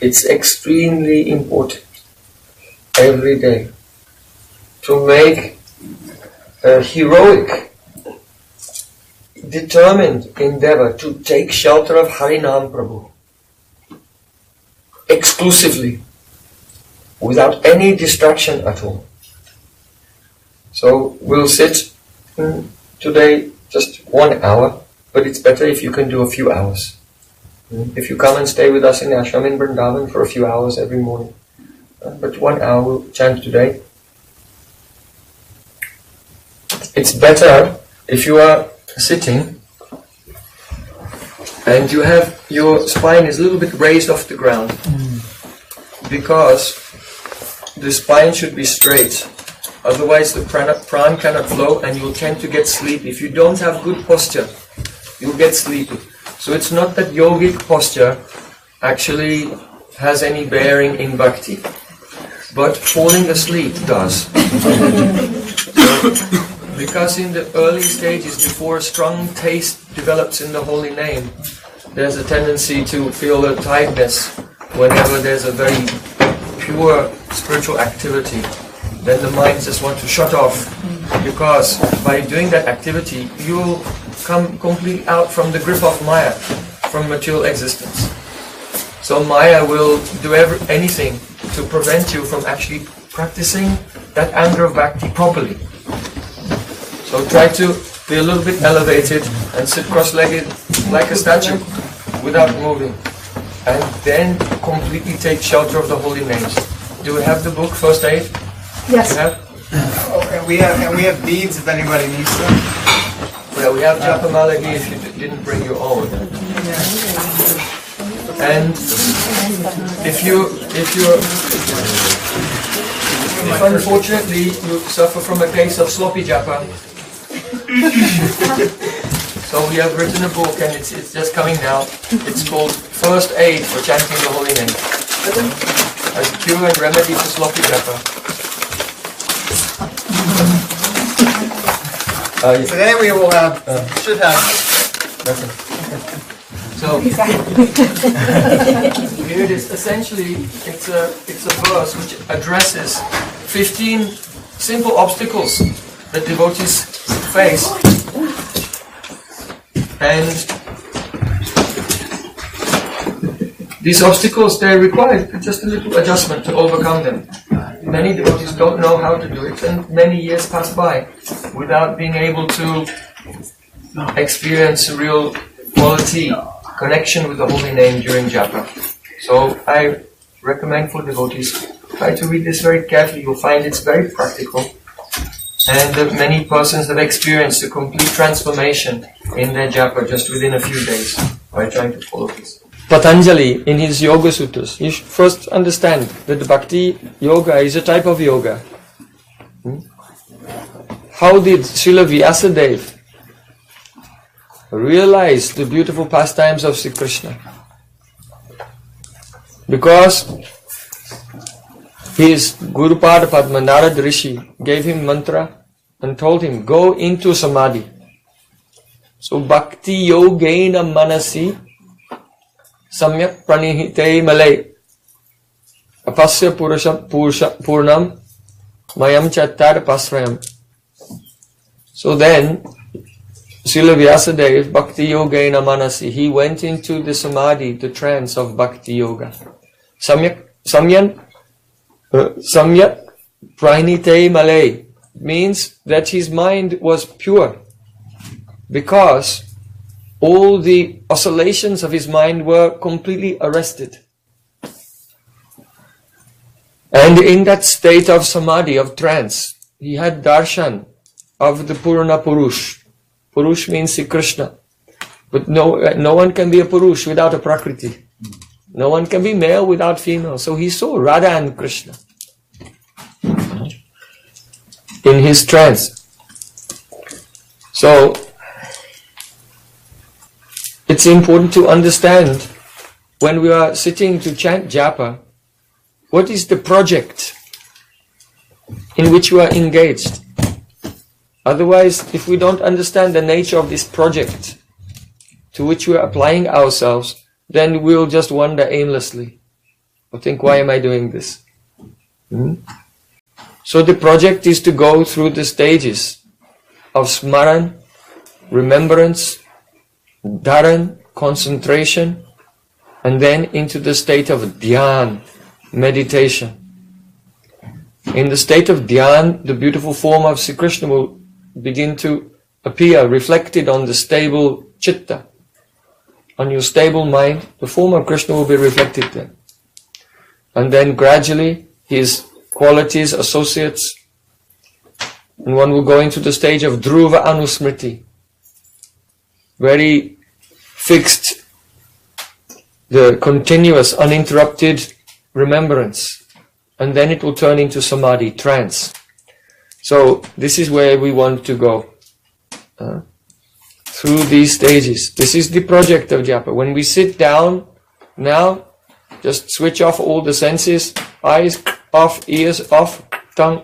it's extremely important every day to make a heroic, determined endeavor to take shelter of Harinam Prabhu exclusively, without any distraction at all. So we'll sit today just 1 hour, but it's better if you can do a few hours. If you come and stay with us in the ashram in Vrindavan for a few hours every morning, but 1 hour we'll chant today. It's better if you are sitting and you have your spine is a little bit raised off the ground, because the spine should be straight. Otherwise the prana cannot flow and you'll tend to get sleepy. If you don't have good posture, you'll get sleepy. So it's not that yogic posture actually has any bearing in bhakti, but falling asleep does. Because in the early stages, before a strong taste develops in the holy name, there's a tendency to feel a tightness whenever there's a very pure spiritual activity. Then the mind just wants to shut off, because by doing that activity, you'll come completely out from the grip of Maya, from material existence. So Maya will do anything to prevent you from actually practicing that anger of bhakti properly. So try to be a little bit elevated and sit cross-legged like a statue without moving. And then completely take shelter of the holy names. Do we have the book, First Aid? Yes. You have? And we have beads if anybody needs them. Yeah, we have Japa Malagi if you didn't bring your own. And if unfortunately you suffer from a case of sloppy japa, so we have written a book and it's just coming now. It's called First Aid for Chanting the Holy Name, as a cure and remedy for sloppy japa. Today we will have, should have. So here it is. Essentially, it's a verse which addresses 15 simple obstacles that devotees face, and these obstacles, they require just a little adjustment to overcome them. Many devotees don't know how to do it, and many years pass by without being able to experience real quality connection with the holy name during japa. So I recommend for devotees, try to read this very carefully. You'll find it's very practical, and many persons have experienced a complete transformation in their japa just within a few days by trying to follow this. Patanjali, in his Yoga Sutras, you should first understand that the Bhakti Yoga is a type of yoga. How did Srila Vyasadeva realize the beautiful pastimes of Sri Krishna? Because his Guru Pada Padma, Narad Rishi, gave him mantra and told him, go into samadhi. So Bhakti Yogena Manasi Samyak Pranihite Malay Apasya Purnam Mayam Chattar Pasrayam. So then Srila Vyasadeva, Bhakti Yogena Manasi, he went into the samadhi, the trance of Bhakti Yoga. Samyak Pranite Malay means that his mind was pure, because all the oscillations of his mind were completely arrested. And in that state of samadhi, of trance, he had darshan of the Purana Purush. Purush means Sri Krishna. But no one can be a Purush without a Prakriti. No one can be male without female. So he saw Radha and Krishna in his trance. So it's important to understand, when we are sitting to chant japa, what is the project in which we are engaged. Otherwise, if we don't understand the nature of this project to which we are applying ourselves, then we'll just wander aimlessly. or think, why am I doing this? So the project is to go through the stages of smaran, remembrance, dharan, concentration, and then into the state of dhyan, meditation. In the state of dhyan, the beautiful form of Sri Krishna will begin to appear, reflected on the stable chitta. On your stable mind, the form of Krishna will be reflected there. And then gradually, his qualities, associates, and one will go into the stage of dhruva anusmriti, very fixed, the continuous, uninterrupted remembrance. And then it will turn into samadhi, trance. So this is where we want to go. Through these stages. This is the project of Japa. When we sit down now, just switch off all the senses, eyes off, ears off, tongue,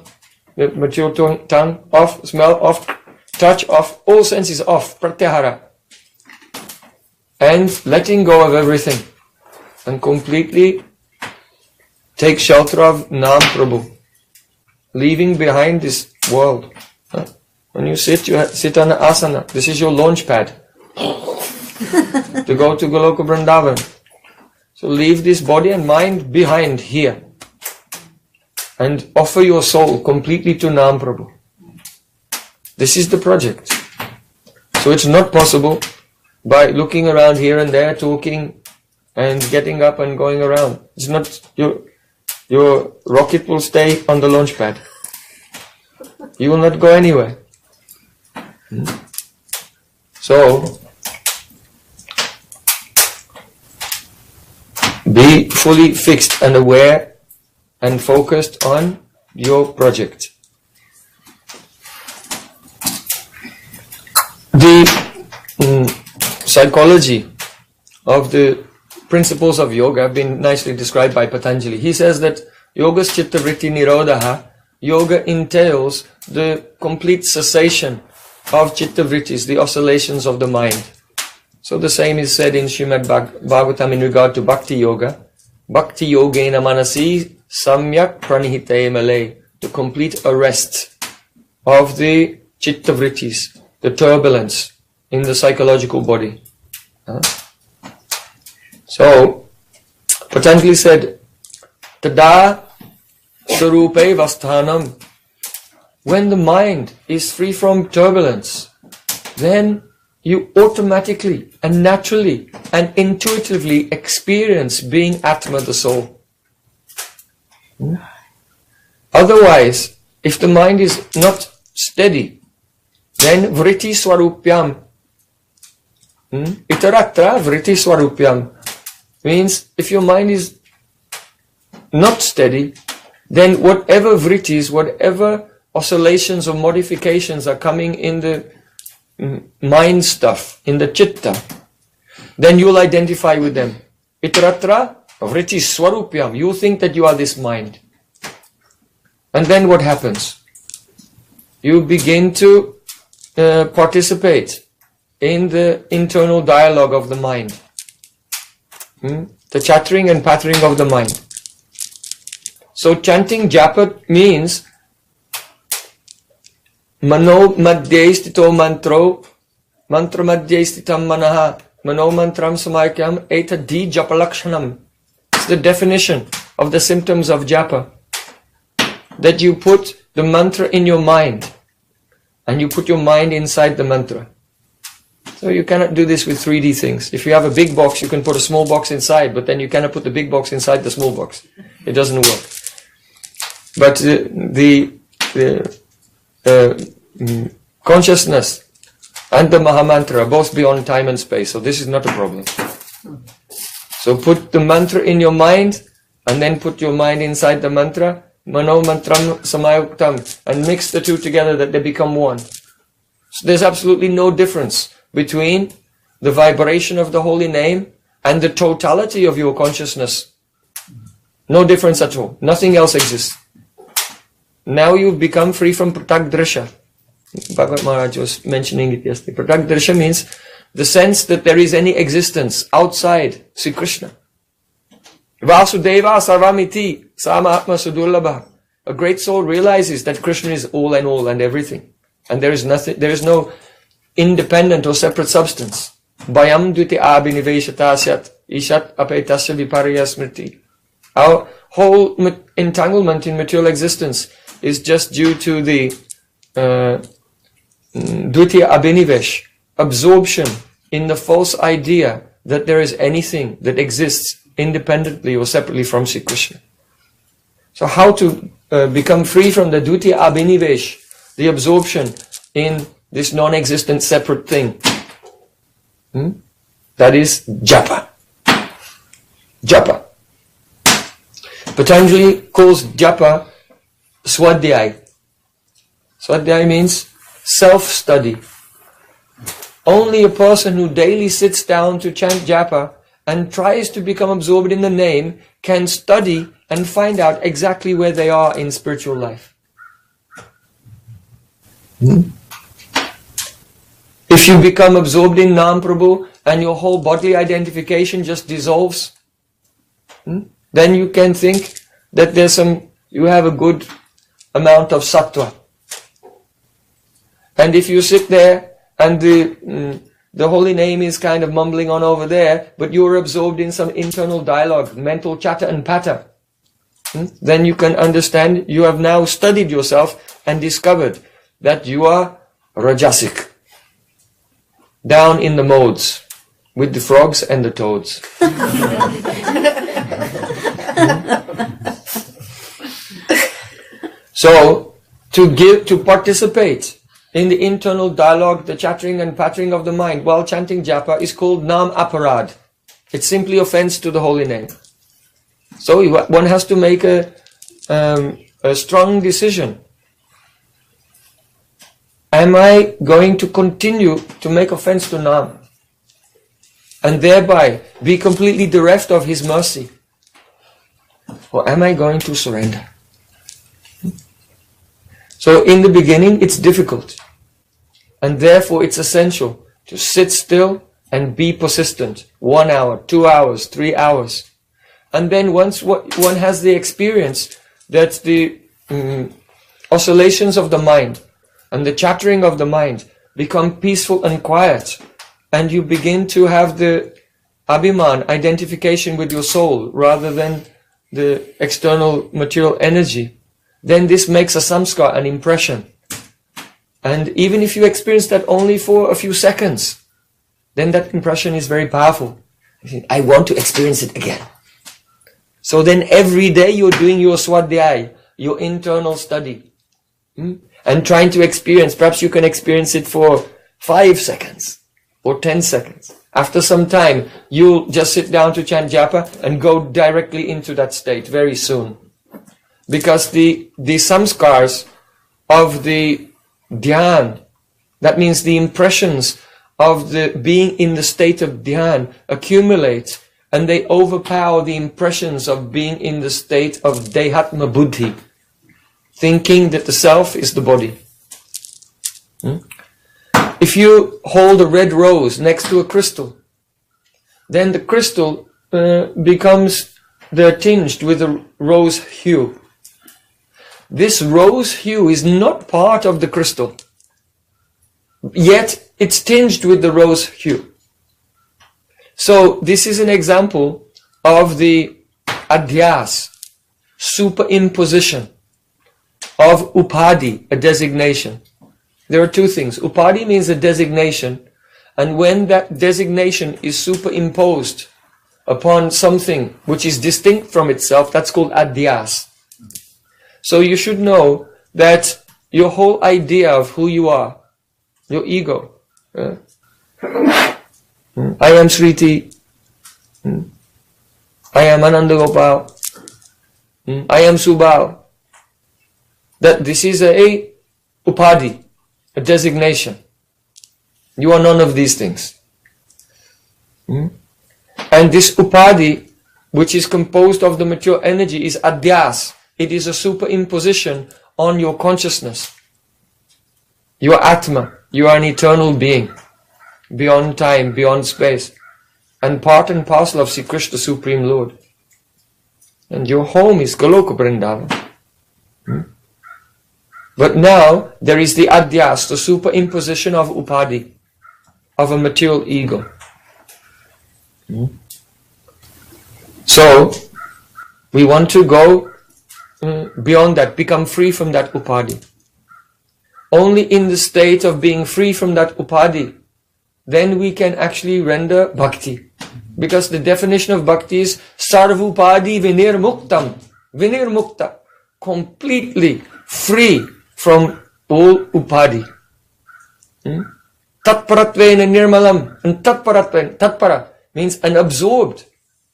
the mature tongue off, smell off, touch off, all senses off, pratyahara. And letting go of everything. And completely take shelter of Nam Prabhu. Leaving behind this world. When you sit on an asana. This is your launch pad. To go to Goloka Vrindavan. So leave this body and mind behind here. And offer your soul completely to Nam Prabhu. This is the project. So it's not possible by looking around here and there, talking and getting up and going around. It's not, your rocket will stay on the launch pad. You will not go anywhere. So, be fully fixed and aware and focused on your project. The psychology of the principles of yoga have been nicely described by Patanjali. He says that yogas chitta vritti nirodha, yoga entails the complete cessation of chitta vrittis, the oscillations of the mind. So the same is said in Srimad Bhagavatam in regard to Bhakti Yoga. Bhakti Yogena Manasi Samyak Pranihite Malay, the complete arrest of the chitta vrittis, the turbulence in the psychological body. So, Patanjali said, Tada Sarupe Vasthanam. When the mind is free from turbulence, then you automatically and naturally and intuitively experience being Atma, the soul. Otherwise, if the mind is not steady, then vritti swarupyam. Itaratra vritti swarupyam. Means, if your mind is not steady, then whatever vrittis, whatever oscillations or modifications are coming in the mind stuff, in the chitta, then you'll identify with them. Itaratra vritti swarupyam. You think that you are this mind. And then what happens? You begin to participate in the internal dialogue of the mind. The chattering and pattering of the mind. So chanting japa means Mano madhye stito mantro, mantra madhye stitam manaha, mano mantram samakyam eta di japalakshanam. It's the definition of the symptoms of japa. That you put the mantra in your mind, and you put your mind inside the mantra. So you cannot do this with 3D things. If you have a big box, you can put a small box inside, but then you cannot put the big box inside the small box. It doesn't work. But the consciousness and the Mahamantra are both beyond time and space, so this is not a problem. So put the mantra in your mind, and then put your mind inside the mantra, Mano Mantram Samayuktam, and mix the two together that they become one. So there's absolutely no difference between the vibration of the holy name and the totality of your consciousness. No difference at all. Nothing else exists. Now you've become free from Pratagdrisha. Bhagavad Maharaj was mentioning it yesterday. Pratagdrisha means the sense that there is any existence outside Sri Krishna. Vasudeva sarvamiti samahatma sudurlabha. A great soul realizes that Krishna is all and everything. And there is no independent or separate substance. Bhayam dviti abhiniveshatasya ishat apetasya viparya smriti. Our whole entanglement in material existence is just due to the dvitiya abhinivesh, absorption in the false idea that there is anything that exists independently or separately from Sri Krishna. So how to become free from the dvitiya abhinivesh, the absorption in this non-existent separate thing? That is Japa. Japa. Patanjali calls Japa Swadhyay. Swadhyay means self-study. Only a person who daily sits down to chant Japa and tries to become absorbed in the name can study and find out exactly where they are in spiritual life. If you become absorbed in Nam Prabhu and your whole bodily identification just dissolves, then you can think that you have a good amount of sattva. And if you sit there and the holy name is kind of mumbling on over there, but you're absorbed in some internal dialogue, mental chatter and patter, then you can understand you have now studied yourself and discovered that you are rajasic, down in the modes with the frogs and the toads. So to participate in the internal dialogue, the chattering and pattering of the mind while chanting Japa is called Nam Aparad. It's simply offense to the holy name. So one has to make a strong decision. Am I going to continue to make offense to Nam and thereby be completely bereft of His mercy? Or am I going to surrender? So in the beginning it's difficult, and therefore it's essential to sit still and be persistent. 1 hour, 2 hours, 3 hours. And then once one has the experience that the oscillations of the mind and the chattering of the mind become peaceful and quiet, and you begin to have the abhiman, identification with your soul, rather than the external material energy, then this makes a samskar, an impression. And even if you experience that only for a few seconds, then that impression is very powerful. You think, I want to experience it again. So then every day you're doing your swadhyay, your internal study, and trying to experience. Perhaps you can experience it for 5 seconds or 10 seconds. After some time, you'll just sit down to chant Japa and go directly into that state very soon. Because the samskars of the dhyan, that means the impressions of the being in the state of dhyan, accumulate, and they overpower the impressions of being in the state of dehatma buddhi, thinking that the self is the body. If you hold a red rose next to a crystal, then the crystal becomes tinged with a rose hue. This rose hue is not part of the crystal, yet it's tinged with the rose hue. So this is an example of the adhyas, superimposition of upadhi, a designation. There are two things. Upadhi means a designation, and when that designation is superimposed upon something which is distinct from itself, that's called adhyas. So you should know that your whole idea of who you are, your ego, I am Sriti, I am Ananda Gopal, I am Subal, that this is a upadhi, a designation. You are none of these things. And this upadhi, which is composed of the material energy, is adhyas. It is a superimposition on your consciousness. You are Atma. You are an eternal being, beyond time, beyond space, and part and parcel of Sri Krishna, the Supreme Lord. And your home is Goloka Vrindavan. But now there is the adhyas, the superimposition of upadhi, of a material ego. So we want to go beyond that, become free from that upadhi. Only in the state of being free from that upadhi, then we can actually render bhakti. Because the definition of bhakti is sarvupadi vinirmuktam, vinirmukta, completely free from all upadhi. Tatparatvena nirmalam, and tatpara means an absorbed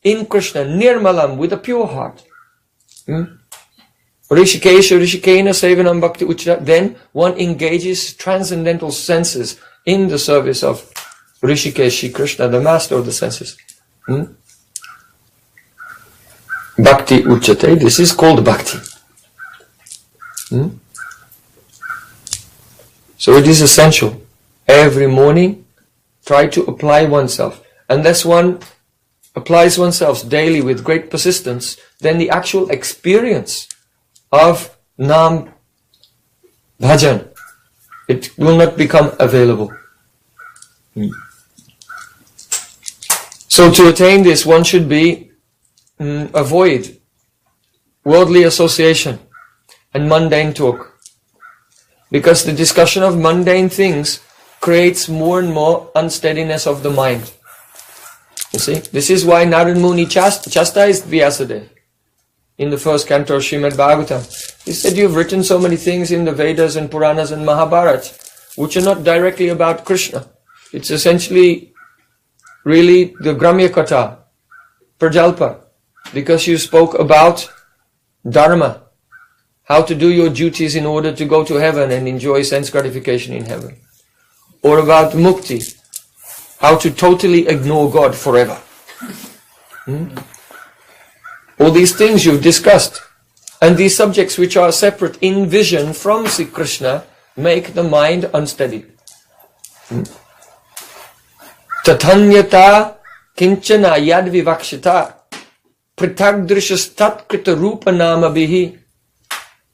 in Krishna, nirmalam, with a pure heart. Rishikesha Rishikena Sevanam Bhakti Uchra, then one engages transcendental senses in the service of Rishikesh, Krishna, the master of the senses. Bhakti Uchate, this is called bhakti. So it is essential. Every morning, try to apply oneself. Unless one applies oneself daily with great persistence, then the actual experience of Nam Bhajan, it will not become available. So to attain this, one should avoid worldly association and mundane talk. Because the discussion of mundane things creates more and more unsteadiness of the mind. You see, this is why Narad Muni chastised Vyasadeva in the first canto of Srimad Bhagavatam. He said, you've written so many things in the Vedas and Puranas and Mahabharata, which are not directly about Krishna. It's essentially really the Gramya Katha, Prajalpa, because you spoke about Dharma, how to do your duties in order to go to heaven and enjoy sense gratification in heaven. Or about Mukti, how to totally ignore God forever. All these things you've discussed. And these subjects which are separate in vision from Sri Krishna make the mind unsteady. Tatanyata kinchana yad vivakshita pritagdrishas tatkrita rupa nama bihi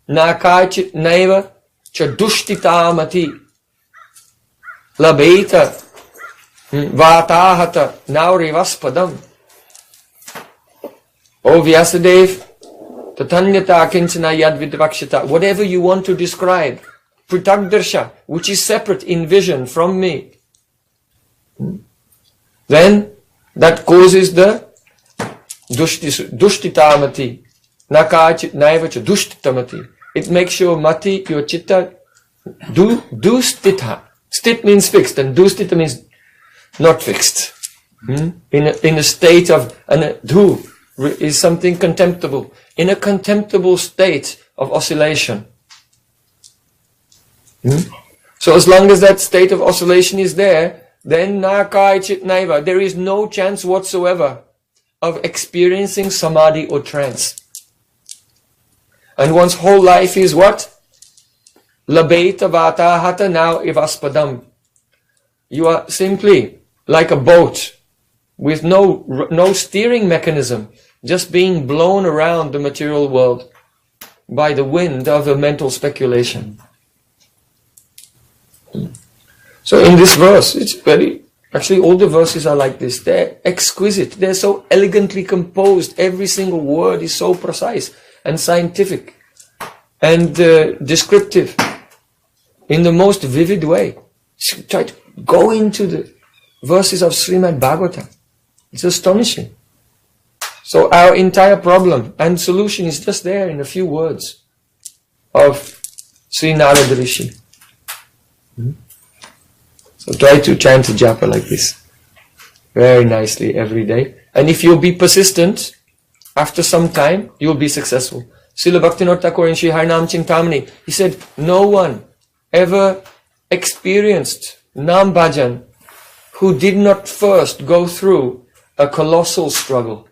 nakachit naiva chadushtitamati labeta vatahata naurivaspadam. O Vyasadeva, Tatanyata kinchana yad vidvakshita, whatever you want to describe, pritagdarsha, which is separate in vision from me, then that causes the dushtitamati, nakachit naivacha dushtitamati. It makes your mati, your chitta, dustita. Stit means fixed, and dustita means not fixed. In a state of, and dhu is something contemptible. In a contemptible state of oscillation. So as long as that state of oscillation is there, then nakai chit naiva, there is no chance whatsoever of experiencing samadhi or trance. And one's whole life is what? Labeta vata hata now ivaspadam. You are simply like a boat with no steering mechanism, just being blown around the material world by the wind of a mental speculation. So in this verse, it's actually all the verses are like this. They're exquisite. They're so elegantly composed. Every single word is so precise and scientific and descriptive in the most vivid way. Try to go into the verses of Srimad Bhagavatam. It's astonishing. So our entire problem and solution is just there in a few words of Sri Narada Rishi. So try to chant the Japa like this very nicely every day. And if you'll be persistent, after some time, you'll be successful. Srila Bhaktivinoda Thakur in Sri Harinam Chintamani, he said, no one ever experienced Nam Bhajan who did not first go through a colossal struggle.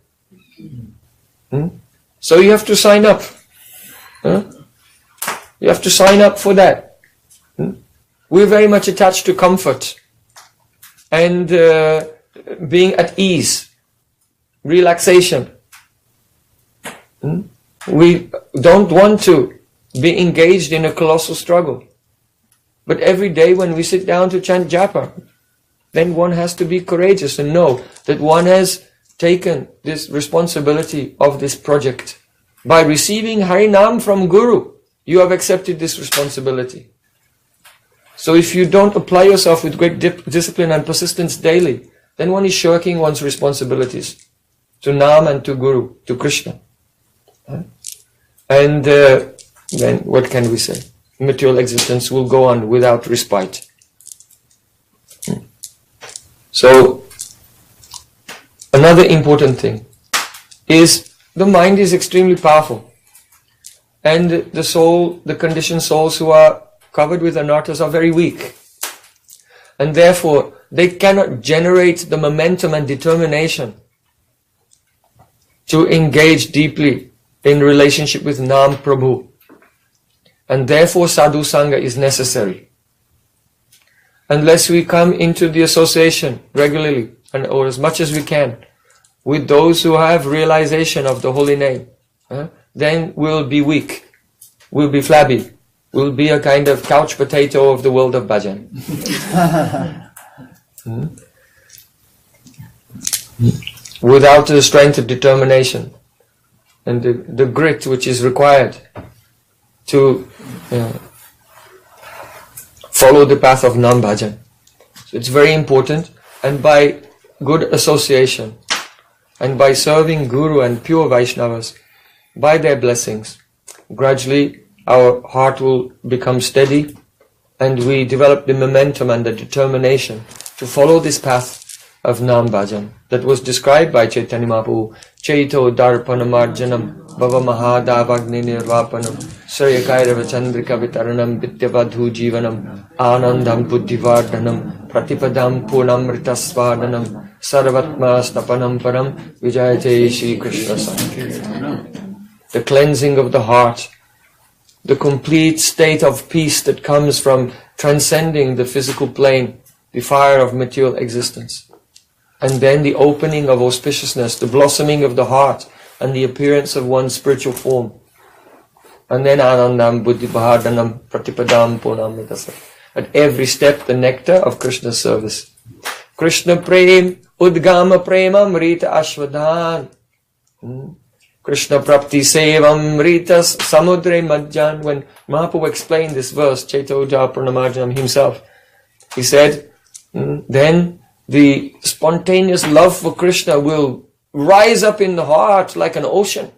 So you have to sign up. You have to sign up for that. We're very much attached to comfort and being at ease, relaxation. We don't want to be engaged in a colossal struggle. But every day when we sit down to chant Japa, then one has to be courageous and know that one has taken this responsibility of this project. By receiving Harinam from Guru, you have accepted this responsibility. So if you don't apply yourself with great discipline and persistence daily, then one is shirking one's responsibilities to Nam and to Guru, to Krishna. And then what can we say? Material existence will go on without respite. So, another important thing is the mind is extremely powerful. And the soul, the conditioned souls who are covered with anarthas are very weak. And therefore, they cannot generate the momentum and determination to engage deeply in relationship with Nam Prabhu. And therefore, sadhu sangha is necessary. Unless we come into the association regularly, or as much as we can, with those who have realization of the holy name, then we'll be weak, we'll be flabby, we'll be a kind of couch potato of the world of bhajan. Without the strength of determination and the grit which is required to follow the path of Nam Bhajan. So it's very important, and by good association and by serving Guru and pure Vaishnavas, by their blessings, gradually our heart will become steady and we develop the momentum and the determination to follow this path of Nam Bhajan that was described by Chaitanya Mahaprabhu. Chaito darpanamarjanam bhava mahadavagni nirvapanam saryakairava chandrika vitaranam vidyavadhu jivanam anandam buddhivardhanam pratipadam punamritasvadanam sarvatma stapanam param vijayate Shri Krishna Sankirtanam. The cleansing of the heart, the complete state of peace that comes from transcending the physical plane, the fire of material existence. And then the opening of auspiciousness, the blossoming of the heart, and the appearance of one's spiritual form. And then anandam buddhibhardhanam pratipadam punamritasva. At every step, the nectar of Krishna's service. Krishna prem udgama premam rita ashvadhan. Krishna prapti sevam ritas samudre majjan. When Mahaprabhu explained this verse, Chaito Pranamarjanam himself, he said, then the spontaneous love for Krishna will rise up in the heart like an ocean.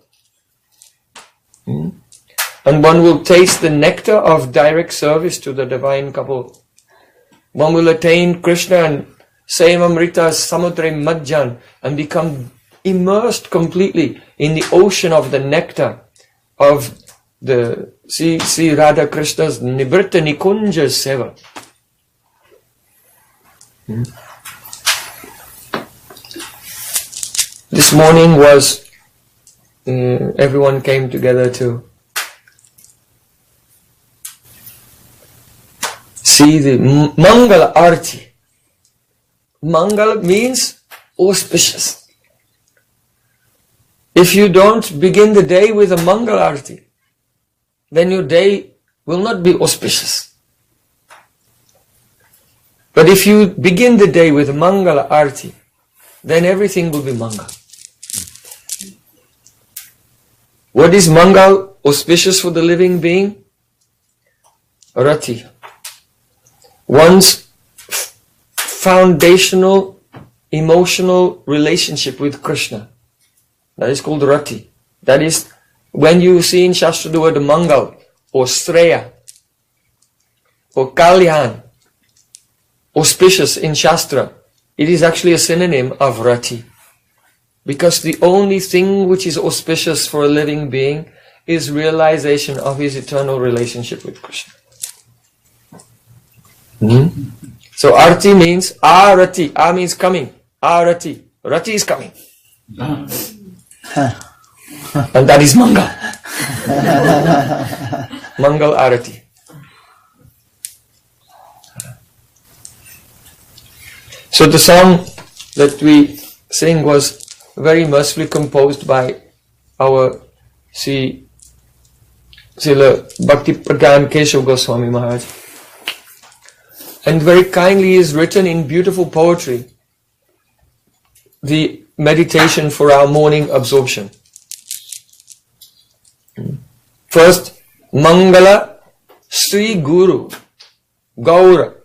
And one will taste the nectar of direct service to the divine couple. One will attain Krishna and Sevamrita Samudre Majjan and become immersed completely in the ocean of the nectar of the Sri Radha Krishna's Nibrita Nikunja Seva. This morning was, everyone came together to see the Mangala Arati. Mangala means auspicious. If you don't begin the day with a Mangala Arati, then your day will not be auspicious. But if you begin the day with a Mangala Arati, then everything will be Mangal. What is Mangal auspicious for the living being? Arati. One's foundational emotional relationship with Krishna. That is called Rati. That is, when you see in Shastra the word Mangal, or Sreya, or Kalyan, auspicious in Shastra, it is actually a synonym of Rati. Because the only thing which is auspicious for a living being is realization of his eternal relationship with Krishna. So Arati means Arati. A means coming. Arati. Rati is coming. And that is Mangal. Mangal Arati. So the song that we sing was very mercifully composed by our Srila Bhakti Pradhan Keshav Goswami Maharaj. And very kindly is written in beautiful poetry the meditation for our morning absorption. First, Mangala Sri Guru Gaura.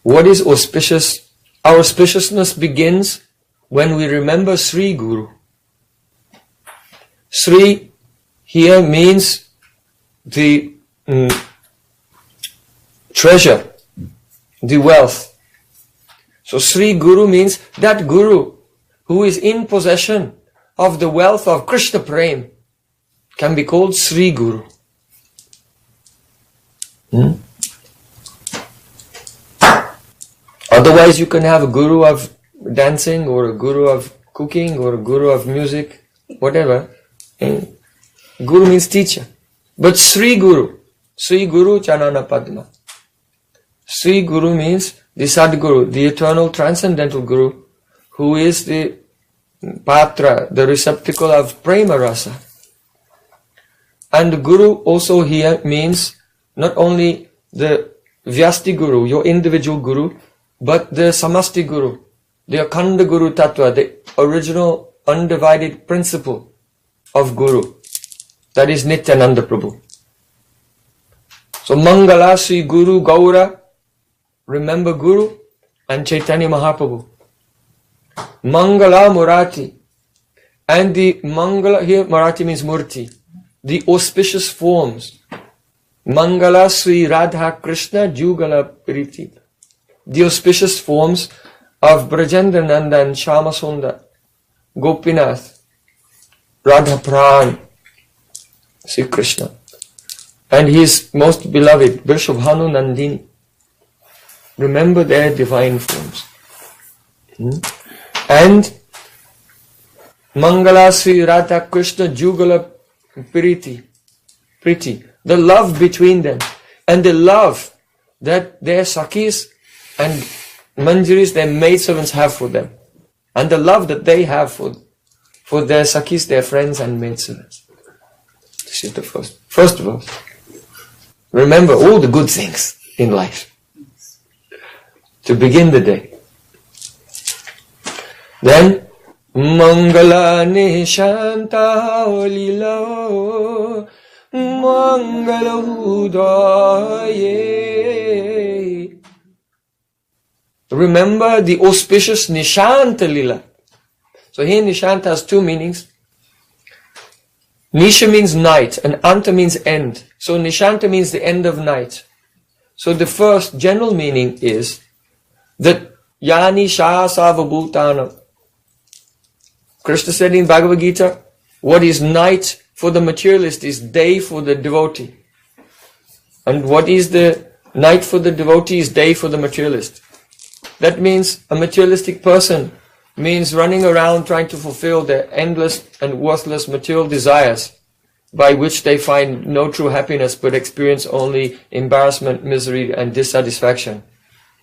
What is auspicious? Our auspiciousness begins when we remember Sri Guru. Sri here means the treasure, the wealth. So Sri Guru means that Guru who is in possession of the wealth of Krishna Prem can be called Sri Guru. Otherwise you can have a guru of dancing or a guru of cooking or a guru of music, whatever. Guru means teacher. But Sri Guru Chanana Padma. Sri Guru means the Sadguru, the eternal transcendental Guru, who is the Patra, the receptacle of Prema Rasa. And the Guru also here means not only the Vyasti Guru, your individual Guru, but the Samasti Guru, the Akhanda Guru Tattva, the original undivided principle of Guru. That is Nityananda Prabhu. So Mangala Sri Guru Gaura, remember Guru and Chaitanya Mahaprabhu. Mangala Murati. And the Mangala, here Murati means Murti. The auspicious forms. Mangala Sri Radha Krishna Jugala Priti. The auspicious forms of Brajendra Nandan, Shama Sundar, Gopinath, Radha Pran, Sri Krishna. And his most beloved, Vrishabhanu Nandini. Remember their divine forms. And Mangala Sri Radha Krishna Jugala Priti. The love between them. And the love that their Sakhis and Manjaris, their maidservants, have for them. And the love that they have for their Sakhis, their friends and maidservants. This is the first verse. Remember all the good things in life to begin the day. Then Mangala Nishanta Lila Mangala Hudaye. Remember the auspicious Nishanta Lila. So here Nishanta has two meanings. Nisha means night and Anta means end. So Nishanta means the end of night. So the first general meaning is that Yani Shah Savabhutana. Krishna said in Bhagavad Gita, what is night for the materialist is day for the devotee. And what is the night for the devotee is day for the materialist. That means a materialistic person means running around trying to fulfill their endless and worthless material desires, by which they find no true happiness but experience only embarrassment, misery and dissatisfaction,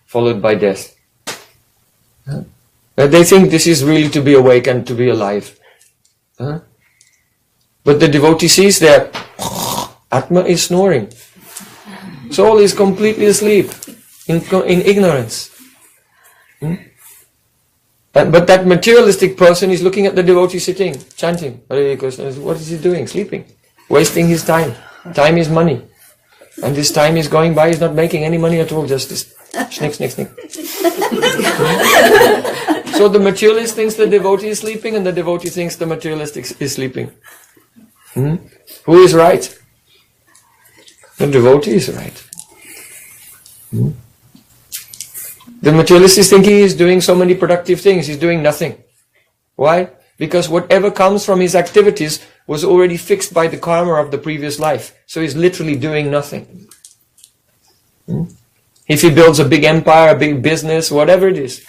followed by death. They think this is really to be awake and to be alive. But the devotee sees that Atma is snoring. Soul is completely asleep, in ignorance. But that materialistic person is looking at the devotee sitting, chanting. What is he doing? Sleeping. Wasting his time. Time is money. And this time is going by, he's not making any money at all, just this snick. So the materialist thinks the devotee is sleeping and the devotee thinks the materialist is sleeping. Who is right? The devotee is right. The materialist is thinking he's doing so many productive things, he's doing nothing. Why? Because whatever comes from his activities was already fixed by the karma of the previous life. So he's literally doing nothing. If he builds a big empire, a big business, whatever it is,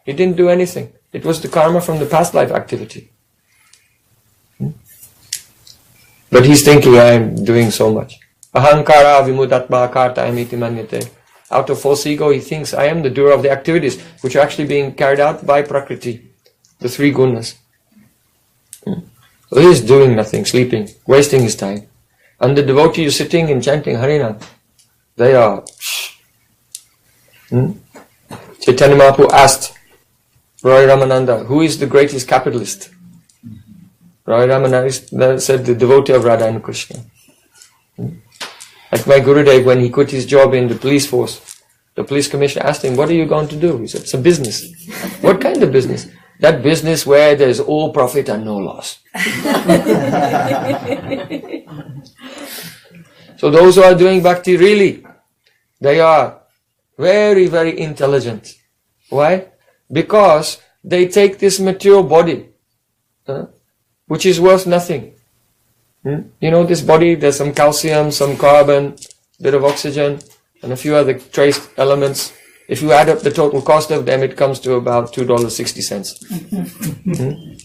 he didn't do anything. It was the karma from the past life activity. But he's thinking, I am doing so much. Ahankara vimudatma karta amiti manyate. Out of false ego, he thinks, I am the doer of the activities which are actually being carried out by Prakriti, the three gunas. He is doing nothing, sleeping, wasting his time. And the devotee is sitting and chanting Harinam. They are... Chaitanya Mahaprabhu asked Roy Ramananda, who is the greatest capitalist? Roy Ramananda said, the devotee of Radha and Krishna. Like my Gurudev, when he quit his job in the police force, the police commissioner asked him, what are you going to do? He said, it's a business. What kind of business? That business where there's all profit and no loss. So those who are doing bhakti really, they are very, very intelligent. Why? Because they take this material body, which is worth nothing. You know, this body, there's some calcium, some carbon, bit of oxygen, and a few other trace elements. If you add up the total cost of them, it comes to about $2.60.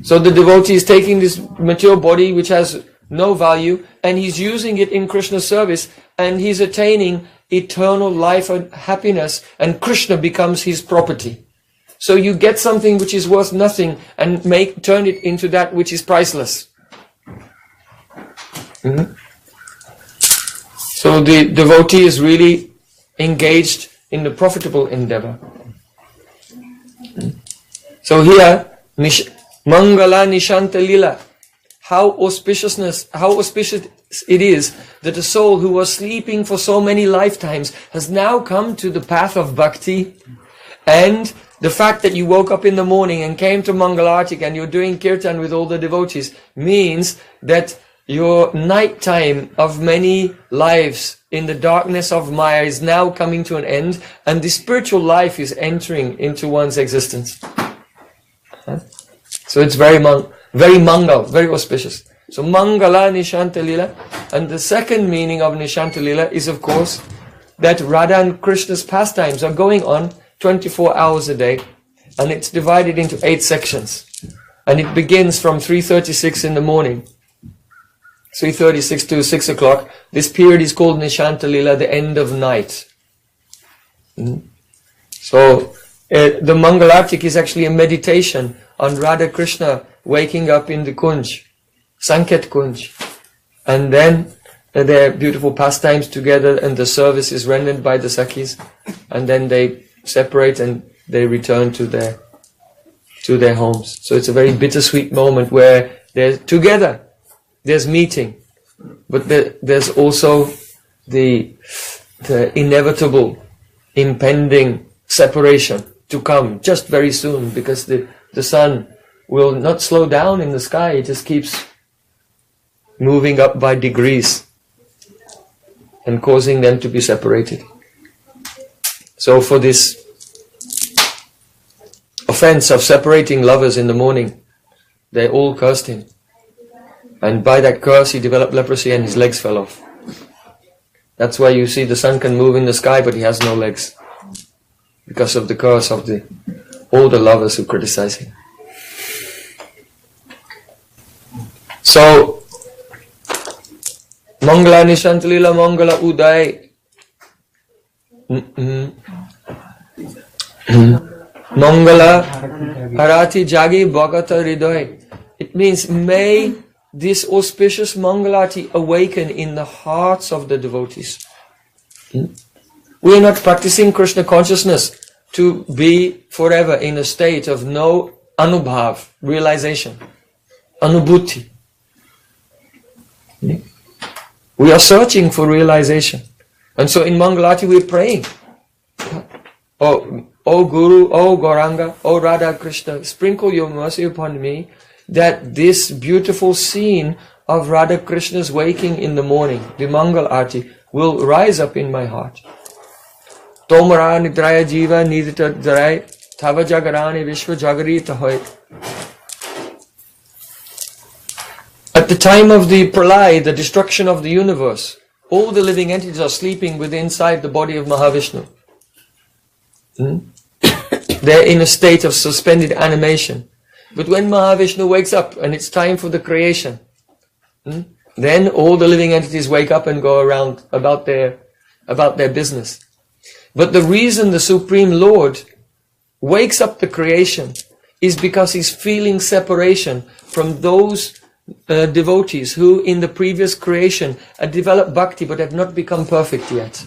So the devotee is taking this material body, which has no value, and he's using it in Krishna's service, and he's attaining eternal life and happiness, and Krishna becomes his property. So you get something which is worth nothing and turn it into that which is priceless. So the devotee is really engaged in the profitable endeavor. So here, Mangala Nishanta Lila, how auspicious it is that a soul who was sleeping for so many lifetimes has now come to the path of bhakti. And the fact that you woke up in the morning and came to Mangalartik and you're doing kirtan with all the devotees means that your night time of many lives in the darkness of Maya is now coming to an end, and the spiritual life is entering into one's existence. So it's very mangal, very auspicious. So Mangala Nishanta Lila. And the second meaning of Nishanta Lila is, of course, that Radha and Krishna's pastimes are going on 24 hours a day, and it's divided into 8 sections. And it begins from 3:36 in the morning, 3:36 to 6 o'clock. This period is called Nishanta Lila, the end of night. So the Mangalartik is actually a meditation on Radha Krishna waking up in the Kunj, Sanket Kunj. And then their beautiful pastimes together, and the service is rendered by the Sakhis. And then they separate and they return to their homes. So it's a very bittersweet moment where they're together. There's meeting, but there's also the inevitable, impending separation to come just very soon, because the sun will not slow down in the sky. It just keeps moving up by degrees and causing them to be separated. So for this offense of separating lovers in the morning, they all cursed him. And by that curse he developed leprosy and his legs fell off. That's why you see the sun can move in the sky, but he has no legs, because of the curse of all the lovers who criticize him. So, Mangala Nishantalila Mangala Uday. Mangala Arati Jagi Bhagata Hriday. It means, may this auspicious Mangalati awaken in the hearts of the devotees. We are not practicing Krishna consciousness to be forever in a state of no anubhav, realization, anubhuti. We are searching for realization. And so in Mangalati we are praying. Oh Guru, oh Gauranga, oh Radha Krishna, sprinkle your mercy upon me, that this beautiful scene of Radha Krishna's waking in the morning, the Mangal Arati, will rise up in my heart. Tomara nidraya jiva nidita dharai, tava jagarani vishva jagari tahoy. At the time of the pralay, the destruction of the universe, all the living entities are sleeping within inside the body of Mahavishnu. They're in a state of suspended animation. But when Mahavishnu wakes up and it's time for the creation, then all the living entities wake up and go around about their But the reason the Supreme Lord wakes up the creation is because he's feeling separation from those devotees who in the previous creation had developed bhakti but have not become perfect yet.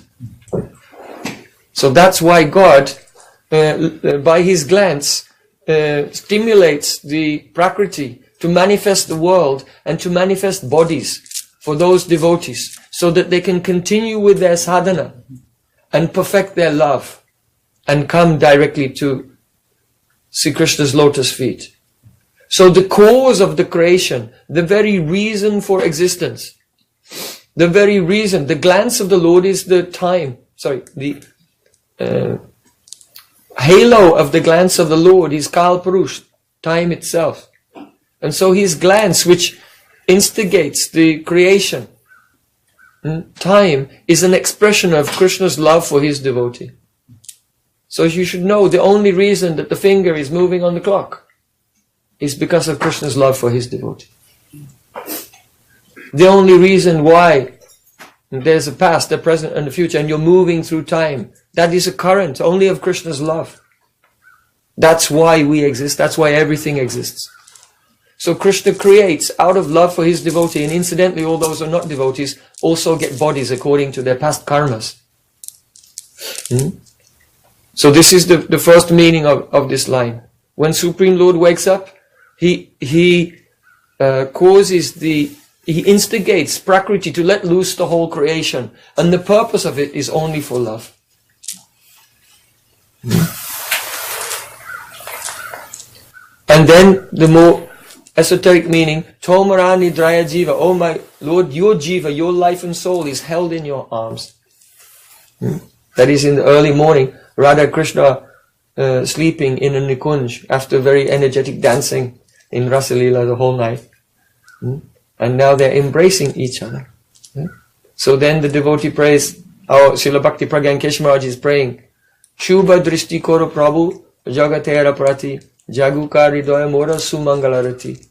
So that's why God, by his glance, stimulates the Prakriti to manifest the world and to manifest bodies for those devotees, so that they can continue with their sadhana and perfect their love and come directly to Sri Krishna's lotus feet. So the cause of the creation, the very reason for existence, the very reason, the glance of the Lord is the halo of the glance of the Lord is Kal Purush, time itself. And so his glance, which instigates the creation, time, is an expression of Krishna's love for his devotee. So you should know the only reason that the finger is moving on the clock is because of Krishna's love for his devotee. The only reason why there's a past, a present and a future, and you're moving through time, that is a current only of Krishna's love. That's why we exist, that's why everything exists. So Krishna creates out of love for his devotee, and incidentally all those who are not devotees also get bodies according to their past karmas. So this is the first meaning of this line. When Supreme Lord wakes up, he instigates Prakriti to let loose the whole creation, and the purpose of it is only for love. And then the more esoteric meaning, Tomarani Draya Jiva, oh my Lord, your Jiva, your life and soul is held in your arms. That is in the early morning, Radha Krishna sleeping in a Nikunj after very energetic dancing in Rasalila the whole night. And now they're embracing each other. So then the devotee prays, our Srila Bhakti Pragyan Kesh Maharaj is praying, Shubha Drishti Koro Prabhu, Jagatera Prati, Jagukari Doya Mora Sumangalarati.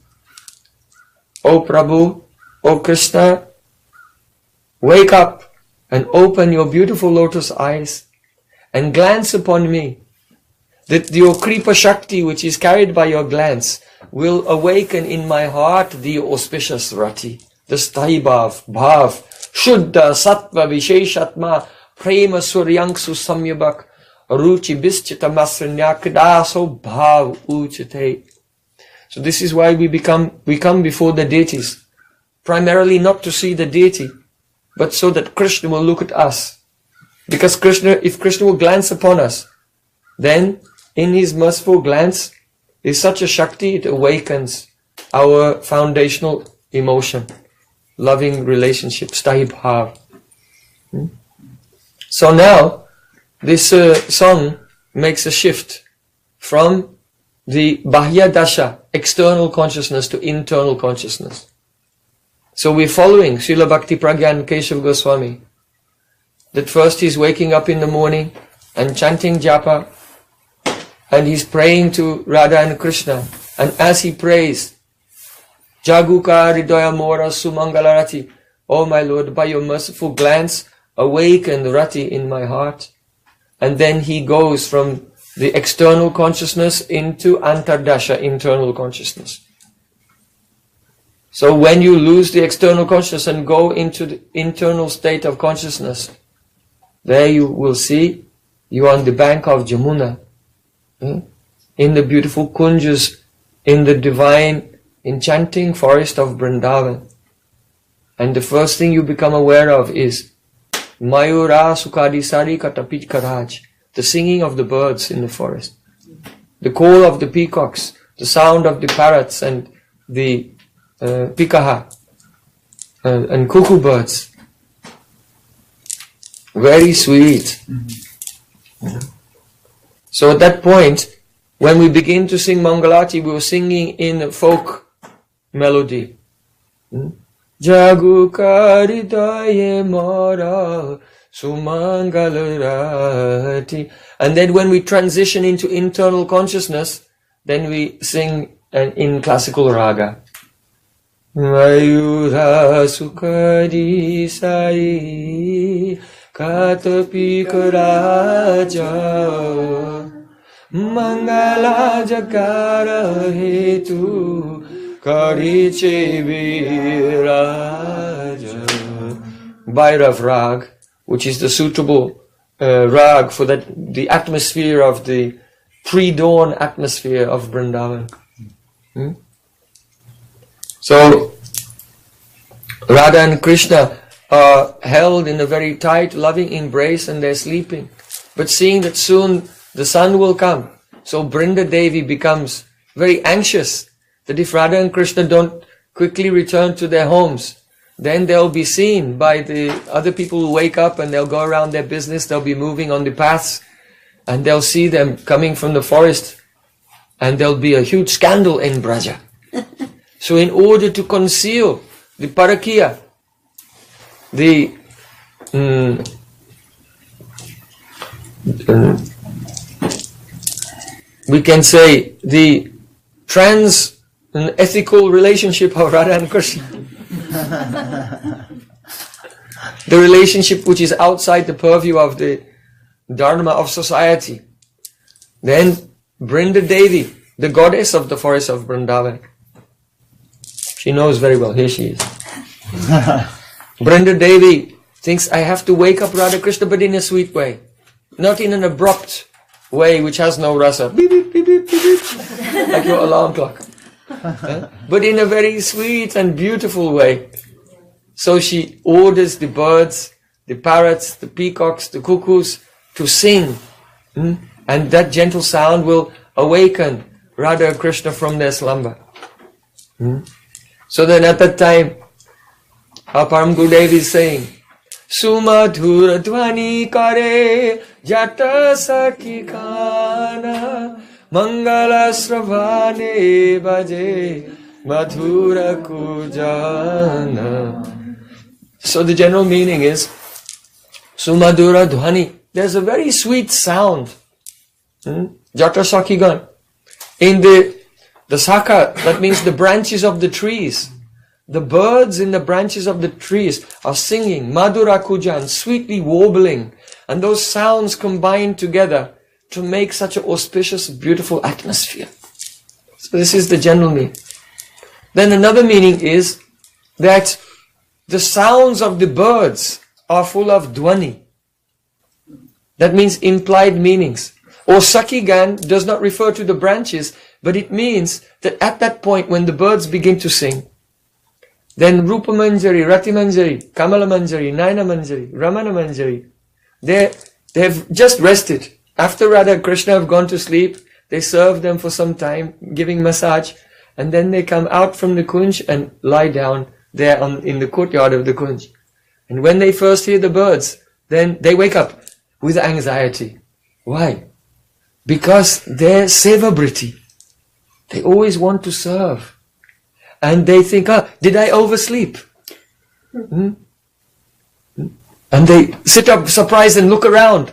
O Prabhu, O Krishna, wake up and open your beautiful lotus eyes and glance upon me, that your Kripa Shakti, which is carried by your glance, will awaken in my heart the auspicious rati, the Sthai Bhav, Shuddha Sattva Visheshatma, Prema Suryangsu Samyabak, Ruchi Bischita Masranyakdaso Bhav Uchate. So this is why we come before the deities, primarily not to see the deity, but so that Krishna will look at us. Because if Krishna will glance upon us, then in his merciful glance is such a Shakti, it awakens our foundational emotion, loving relationship, Sthai Bhav. So now, this song makes a shift from the Bahya Dasha, external consciousness, to internal consciousness. So we're following Srila Bhakti Pragyan Keshav Goswami, that first he's waking up in the morning and chanting Japa, and he's praying to Radha and Krishna. And as he prays, Jaguka Hridaya Mora Sumangalarati, oh my Lord, by your merciful glance, awaken the Rati in my heart. And then he goes from the external consciousness into Antardasha, internal consciousness. So when you lose the external consciousness and go into the internal state of consciousness, there you will see you are on the bank of Jamuna, in the beautiful kunjas, in the divine enchanting forest of Vrindavan. And the first thing you become aware of is Mayura Sukadi Sari Katapit Karaj, the singing of the birds in the forest, the call of the peacocks, the sound of the parrots and the pikaha and cuckoo birds. Very sweet. So at that point, when we begin to sing Mangalati, we were singing in a folk melody. Jagukari daye mara sumangalarati. And then when we transition into internal consciousness, then we sing in classical raga. Mayura sukadi sai Katapika Raja Mangala jakara hetu kariche viraja. Bhairav rag, which is the suitable rag for the atmosphere of the pre-dawn atmosphere of Vrindavan. So Radha and Krishna are held in a very tight, loving embrace and they're sleeping. But seeing that soon the sun will come, so Brinda Devi becomes very anxious that if Radha and Krishna don't quickly return to their homes, then they'll be seen by the other people who wake up and they'll go around their business, they'll be moving on the paths and they'll see them coming from the forest and there'll be a huge scandal in Braja. So in order to conceal the parakiya, we can say the ethical relationship of Radha and Krishna. The relationship which is outside the purview of the dharma of society. Then Brinda Devi, the goddess of the forest of Vrindavan, she knows very well, here she is. Brinda Devi thinks, I have to wake up Radha Krishna, but in a sweet way. Not in an abrupt way which has no rasa. Beep, beep, beep, beep, beep, beep. Like your alarm clock. But in a very sweet and beautiful way. So she orders the birds, the parrots, the peacocks, the cuckoos to sing. And that gentle sound will awaken Radha and Krishna from their slumber. So then at that time, our Param Gurudev is saying, Sumadhura dhvani kare jata sakhi khana Mangala sravane baje madhura kujana. So the general meaning is Sumadhura dhvani. There's a very sweet sound. Jata sakhi gan. In the sakha, that means the branches of the trees. The birds in the branches of the trees are singing, Madhura Kujan, sweetly warbling. And those sounds combine together to make such an auspicious, beautiful atmosphere. So this is the general meaning. Then another meaning is that the sounds of the birds are full of dhvani. That means implied meanings. Or Sakhigan does not refer to the branches, but it means that at that point when the birds begin to sing, then Rupa Manjari, Rati Manjari, Kamala Manjari, Nayana Manjari, Ramana Manjari, they have just rested. After Radha and Krishna have gone to sleep, they serve them for some time, giving massage, and then they come out from the kunj and lie down there in the courtyard of the kunj. And when they first hear the birds, then they wake up with anxiety. Why? Because they're seva-briti. They always want to serve. And they think, did I oversleep? And they sit up surprised and look around.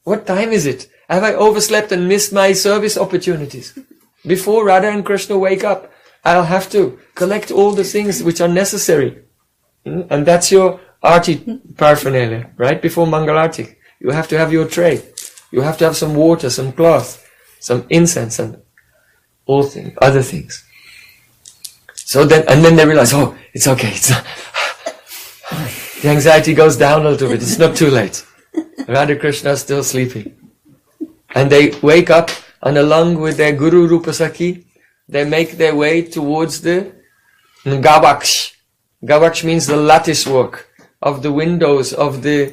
What time is it? Have I overslept and missed my service opportunities? Before Radha and Krishna wake up, I'll have to collect all the things which are necessary. And that's your Arati paraphernalia, right? Before Mangalarti. You have to have your tray. You have to have some water, some cloth, some incense and all things, other things. So then, and then they realize, it's okay. The anxiety goes down a little bit. It's not too late. Radha Krishna is still sleeping. And they wake up and along with their Guru Rupa Sakhi, they make their way towards the Gavaksh. Gavaksh means the lattice work of the windows of the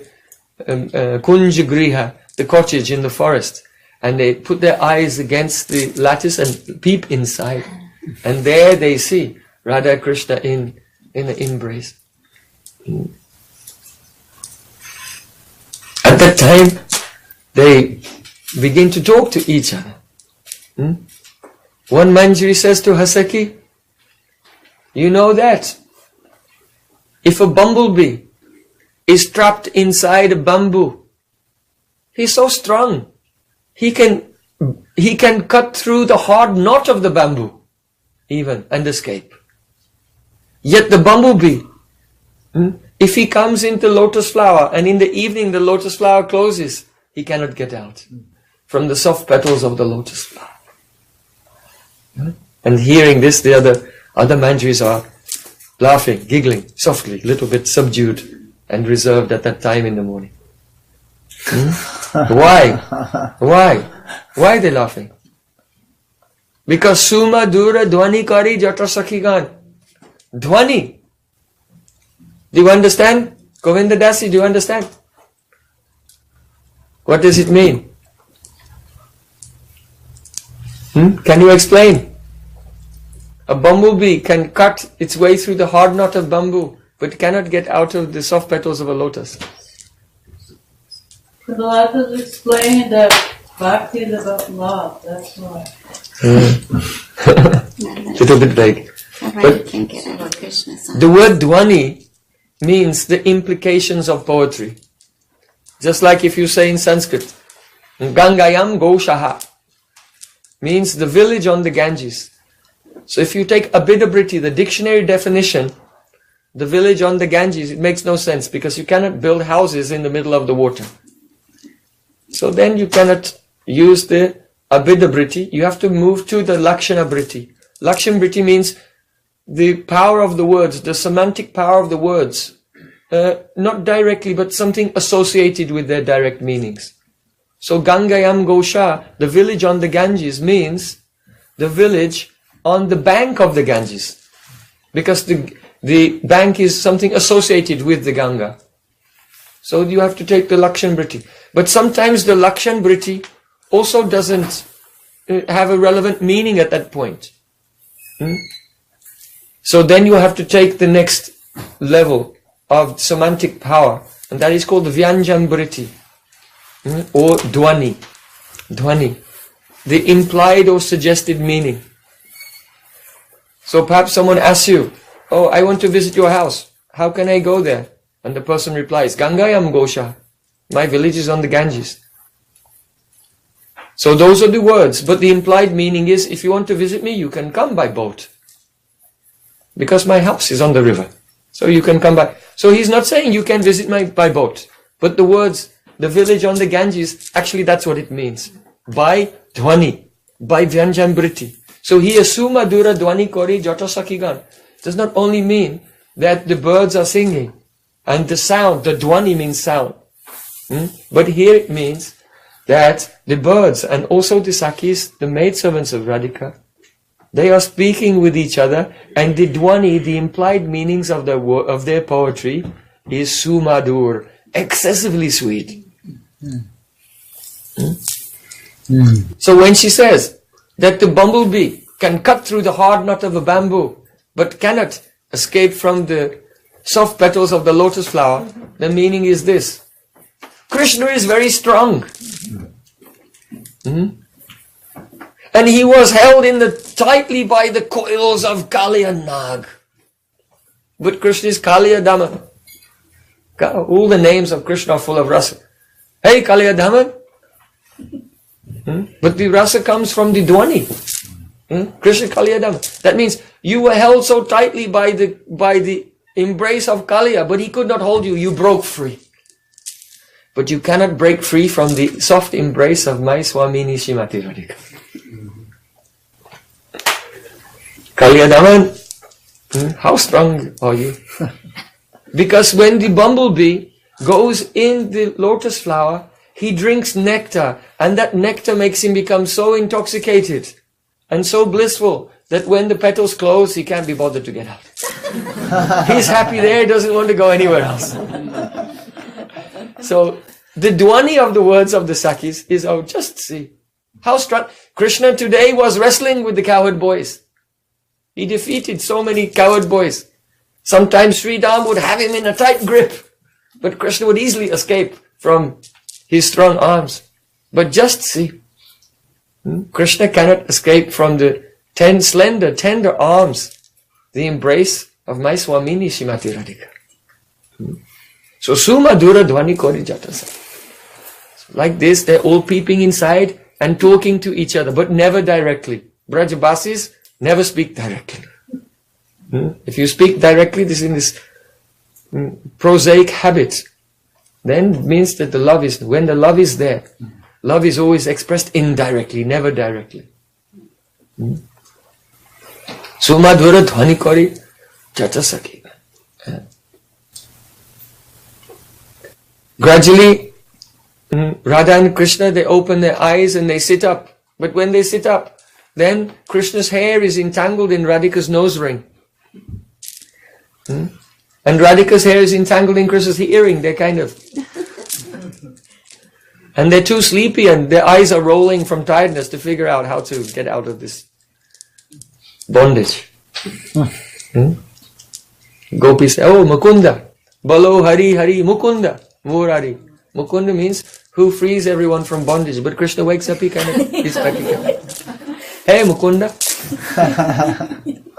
Kunja Griha, the cottage in the forest. And they put their eyes against the lattice and peep inside. And there they see Radha Krishna in an embrace. At that time, they begin to talk to each other. One Manjari says to her Sakhi, you know that if a bumblebee is trapped inside a bamboo, he's so strong, he can cut through the hard knot of the bamboo even and escape. Yet the bumblebee, if he comes into lotus flower and in the evening the lotus flower closes, he cannot get out. from the soft petals of the lotus flower. And hearing this, the other manjaris are laughing, giggling, softly, a little bit subdued and reserved at that time in the morning. Why? Why? Why are they laughing? Because Suma Dura Dhwani Kari Jata Sakhigan. Dhwani. Do you understand? Govinda Dasi, do you understand? What does it mean? Can you explain? A bumblebee can cut its way through the hard knot of bamboo, but cannot get out of the soft petals of a lotus. The lotus explain that bhakti is about love, that's why. Little bit vague. But the word dhwani means the implications of poetry. Just like if you say in Sanskrit, Gangayam Goshaha means the village on the Ganges. So if you take Abhidabriti, the dictionary definition, the village on the Ganges, it makes no sense because you cannot build houses in the middle of the water. So then you cannot use the Abhidabriti, you have to move to the Lakshanabriti. Lakshanabriti means the power of the words, the semantic power of the words. Not directly, but something associated with their direct meanings. So Gangayam Gosha, the village on the Ganges, means the village on the bank of the Ganges. Because the bank is something associated with the Ganga. So you have to take the Lakshanbriti. But sometimes the Lakshanbriti also doesn't have a relevant meaning at that point. So then you have to take the next level of semantic power, and that is called the Vyanjanbriti, or Dhwani. Dhwani. The implied or suggested meaning. So perhaps someone asks you, oh, I want to visit your house. How can I go there? And the person replies, Gangayam Gosha. My village is on the Ganges. So those are the words, but the implied meaning is, if you want to visit me, you can come by boat. Because my house is on the river. So you can come by. So he's not saying you can visit by boat. But the words, the village on the Ganges, actually that's what it means. By Dhwani, by Vyanjanbriti. So here, Suma Dura Dhwani Kori Jata Sakhigan does not only mean that the birds are singing, and the sound, the Dhwani means sound. But here it means that the birds and also the Sakhis, the maidservants of Radhika, they are speaking with each other, and the Dhwani, the implied meanings of their poetry, is Sumadur, excessively sweet. So when she says that the bumblebee can cut through the hard knot of a bamboo, but cannot escape from the soft petals of the lotus flower, the meaning is this: Krishna is very strong. And he was held tightly by the coils of Kali and Nag. But Krishna is Kaliya Daman. All the names of Krishna are full of rasa. Hey, Kaliya Daman. But the rasa comes from the Dhwani. Krishna Kaliya Daman. That means you were held so tightly by the embrace of Kaliya, but he could not hold you. You broke free. But you cannot break free from the soft embrace of my Swamini Shrimati Radhika. Kaliya Daman, how strong are you? Because when the bumblebee goes in the lotus flower, he drinks nectar, and that nectar makes him become so intoxicated and so blissful that when the petals close, he can't be bothered to get out. He's happy there, doesn't want to go anywhere else. So, the Dhwani of the words of the Sakhis is, oh, just see how strong. Krishna today was wrestling with the cowherd boys. He defeated so many cowherd boys. Sometimes Sri Ram would have him in a tight grip, but Krishna would easily escape from his strong arms. But just see, Krishna cannot escape from the slender, tender arms, the embrace of my Swamini Shrimati Radhika. So Sumadura Dhwani Kori Jatasa. Like this, they're all peeping inside and talking to each other, but never directly. Brajabasis never speak directly. If you speak directly, this is in this prosaic habit, then it means that when the love is there. Love is always expressed indirectly, never directly. Sumadhura dhvani kari chacha sakhi. Gradually, Radha and Krishna, they open their eyes and they sit up. But when they sit up, then Krishna's hair is entangled in Radhika's nose ring. And Radhika's hair is entangled in Krishna's earring. They're kind of... and they're too sleepy and their eyes are rolling from tiredness to figure out how to get out of this bondage. Gopis say, oh, Mukunda. Balo Hari Hari Mukunda. Murari. Mukunda means who frees everyone from bondage. But Krishna wakes up, he kind of is back again. Hey Mukunda.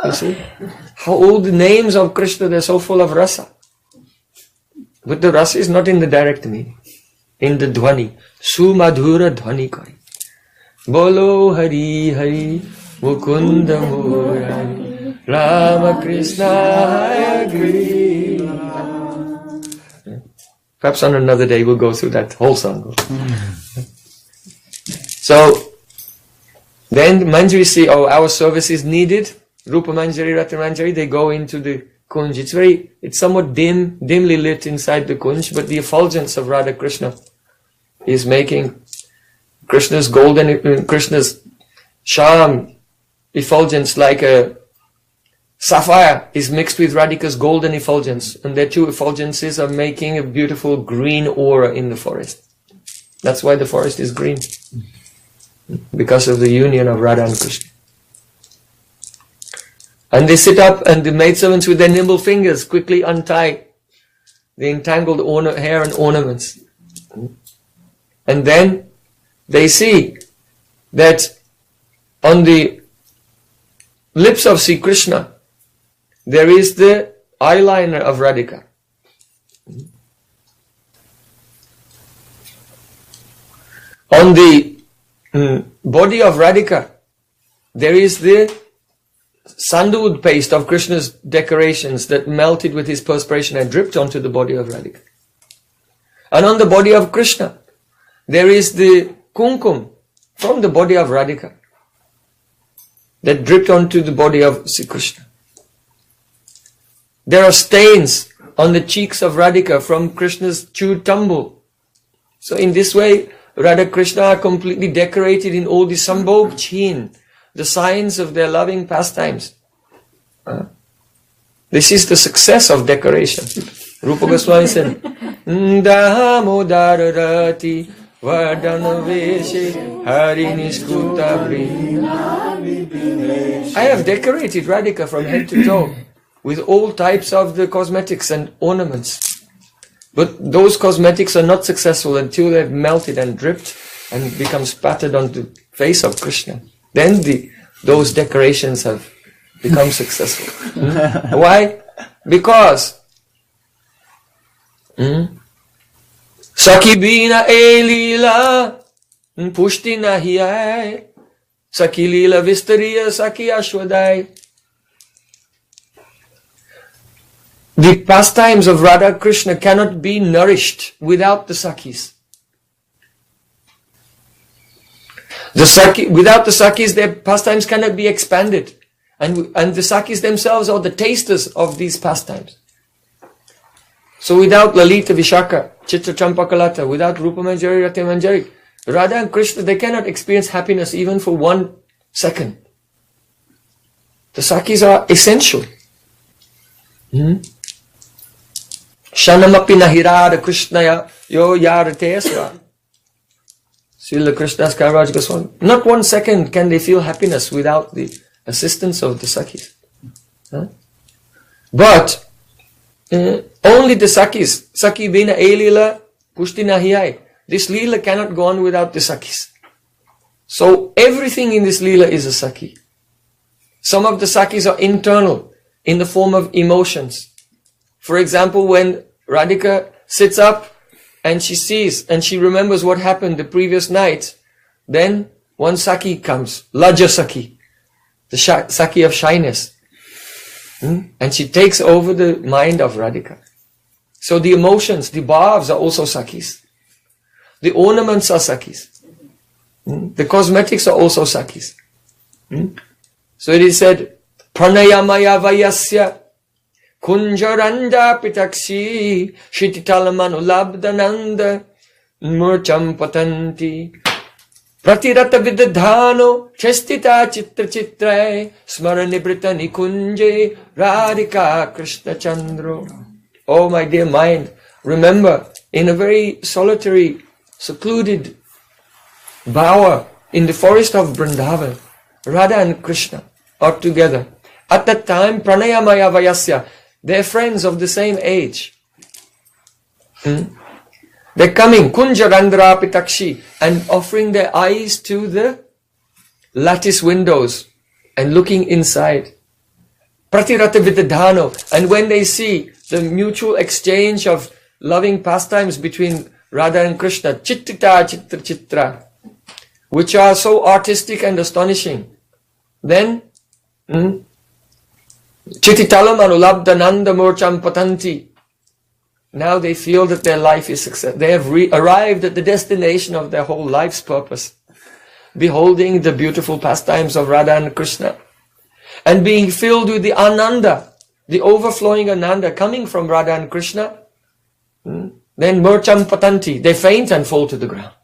You see? How all the names of Krishna, they're so full of rasa. But the rasa is not in the direct meaning. In the dhvani. Sumadhura dhvani kari. Bolo Hari Hari Mukunda Murari. Rama Krishna Hari. Perhaps on another day we'll go through that whole song. So, then Manjari see, oh, our service is needed. Rupa Manjari, Rata Manjari, they go into the kunj. It's somewhat dimly lit inside the kunj, but the effulgence of Radha Krishna is making Krishna's charm effulgence like a sapphire is mixed with Radhika's golden effulgence, and their two effulgences are making a beautiful green aura in the forest. That's why the forest is green, because of the union of Radha and Krishna. And they sit up, and the maidservants with their nimble fingers quickly untie the entangled hair and ornaments. And then they see that on the lips of Sri Krishna there is the eyeliner of Radhika. On the body of Radhika there is the sandalwood paste of Krishna's decorations that melted with his perspiration and dripped onto the body of Radhika. And on the body of Krishna there is the kumkum from the body of Radhika that dripped onto the body of Sri Krishna. There are stains on the cheeks of Radhika from Krishna's chewed tumble. So in this way, Radha Krishna are completely decorated in all the sambhog chin, the signs of their loving pastimes. This is the success of decoration. Rupa Goswami said, Damodarati Vardanaveshe Hari Nishkuta Bri. I have decorated Radhika from head to toe with all types of the cosmetics and ornaments. But those cosmetics are not successful until they've melted and dripped and become spattered on the face of Krishna. Then those decorations have become successful. Why? Because Sakhi bina e lila pushti nahi aay. Sakhi lila vistariya sakhi ashwadai. The pastimes of Radha Krishna cannot be nourished without the Sakhis. Without the Sakhis, their pastimes cannot be expanded. And the Sakhis themselves are the tasters of these pastimes. So without Lalita Vishaka, Chitra Champakalata, without Rupa Manjari, Rati Manjari, Radha and Krishna, they cannot experience happiness even for 1 second. The Sakhis are essential. Shanamapi nahirada Krishnaya yo yaratesva. Srila Krishnadas Kaviraj Goswami. Not 1 second can they feel happiness without the assistance of the Sakhis. But only the Sakhis, Sakhi bina e lila pushti nahiyai. This lila cannot go on without the Sakhis. So everything in this lila is a Sakhi. Some of the Sakhis are internal in the form of emotions. For example, when Radhika sits up and she sees and she remembers what happened the previous night, then one Sakhi comes, Lajja Sakhi, the Sakhi of shyness. And she takes over the mind of Radhika. So the emotions, the bhavs are also Sakhis. The ornaments are Sakhis. The cosmetics are also Sakhis. So it is said, Pranayamaya Vayasya Kunjaranda Pitakshi Shititalamanu Murcham Patanti Pratirata Vidadhano Chestita Chitra Chitrae Smaranibrita Nikunje Radhika Krishna Chandro. Oh my dear mind, remember, in a very solitary, secluded bower in the forest of Vrindavan, Radha and Krishna are together. At that time, Pranayamaya Vayasya, they're friends of the same age. They're coming, Kunjarandra Pitakshi, and offering their eyes to the lattice windows and looking inside. Pratirata Vidadhano, and when they see the mutual exchange of loving pastimes between Radha and Krishna, Chittita Chitra Chitra, which are so artistic and astonishing, then Chittitalam Anulabdhananda Murcham Patanti. Now they feel that their life is success. They have arrived at the destination of their whole life's purpose. Beholding the beautiful pastimes of Radha and Krishna. And being filled with the Ananda, the overflowing Ananda coming from Radha and Krishna. Then Murcham Patanti, they faint and fall to the ground.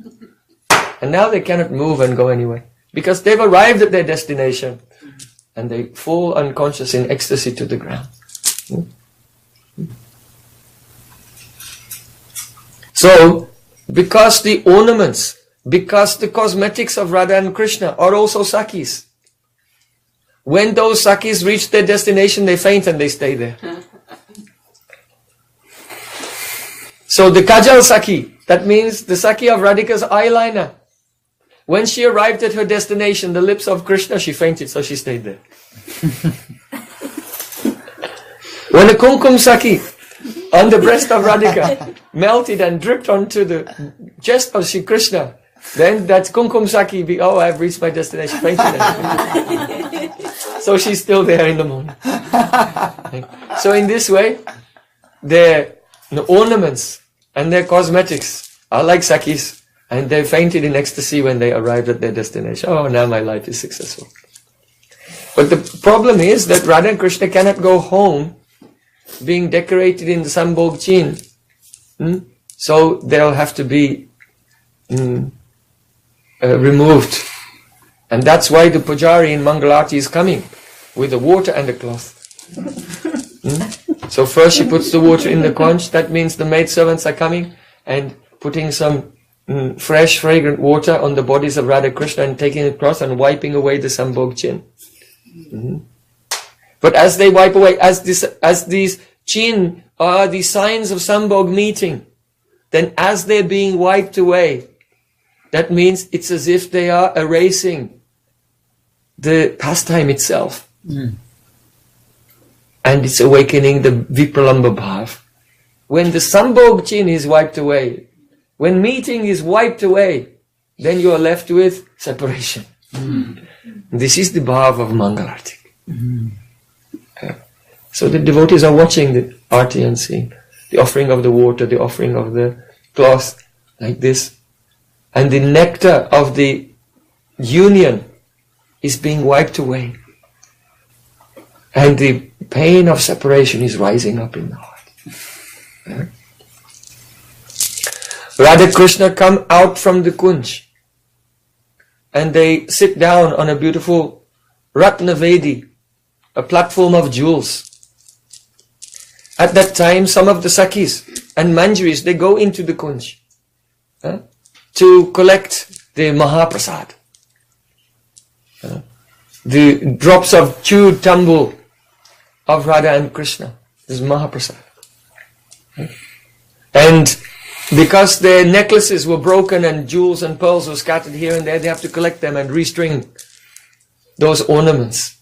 And now they cannot move and go anywhere. Because they've arrived at their destination. And they fall unconscious in ecstasy to the ground. So, because the ornaments, because the cosmetics of Radha and Krishna are also Sakhis, when those Sakhis reach their destination, they faint and they stay there. So the Kajal Sakhi, that means the Sakhi of Radhika's eyeliner. When she arrived at her destination, the lips of Krishna, she fainted, so she stayed there. When the Kumkum Sakhi on the breast of Radhika melted and dripped onto the chest of Shri Krishna, then that Kumkum Sakhi, oh, I've reached my destination, fainted. So she's still there in the morning. So in this way, their ornaments and their cosmetics are like Sakhis. And they fainted in ecstasy when they arrived at their destination. Oh, now my life is successful. But the problem is that Radha and Krishna cannot go home being decorated in the Sambhog Chin. So they'll have to be removed. And that's why the Pujari in Mangalarti is coming with the water and the cloth. So first she puts the water in the conch. That means the maidservants are coming and putting some fresh, fragrant water on the bodies of Radha Krishna and taking it across and wiping away the Sambhog chin. But as they wipe away, as these chin are the signs of Sambhog meeting, then as they're being wiped away, that means it's as if they are erasing the pastime itself. And it's awakening the Vipralamba Bhav. When the Sambhog chin is wiped away, when meeting is wiped away, then you are left with separation. This is the bhav of Mangalarti. So the devotees are watching the arti and seeing the offering of the water, the offering of the cloth, like this. And the nectar of the union is being wiped away. And the pain of separation is rising up in the heart. Radha Krishna come out from the kunj and they sit down on a beautiful Ratnavedi, a platform of jewels. At that time, some of the Sakhis and Manjaris, they go into the kunj to collect the Mahaprasad. The drops of chewed tambour of Radha and Krishna. This is Mahaprasad. And because their necklaces were broken and jewels and pearls were scattered here and there, they have to collect them and restring those ornaments.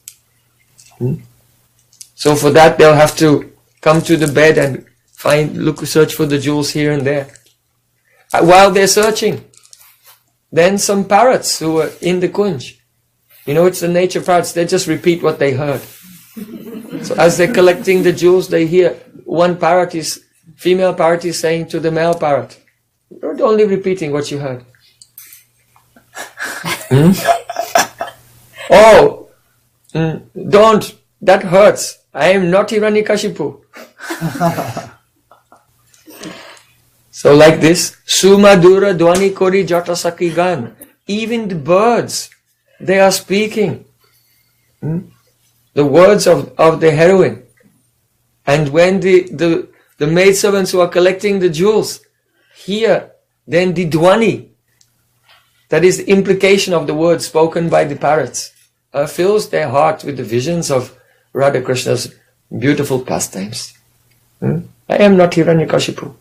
So for that they'll have to come to the bed and search for the jewels here and there. While they're searching, then some parrots who were in the kunj, it's the nature of parrots, they just repeat what they heard. So as they're collecting the jewels, they hear one female parrot is saying to the male parrot, "You're only repeating what you heard." Oh, don't, that hurts. I am not Hiranyakashipu. So like this, Sumadura Dwani Kori Jata Saki Gan. Even the birds, they are speaking the words of the heroine. And when the maidservants who are collecting the jewels hear, then the Dwani, that is the implication of the words spoken by the parrots, fills their heart with the visions of Radha Krishna's beautiful pastimes. I am not Hiranyakashipu.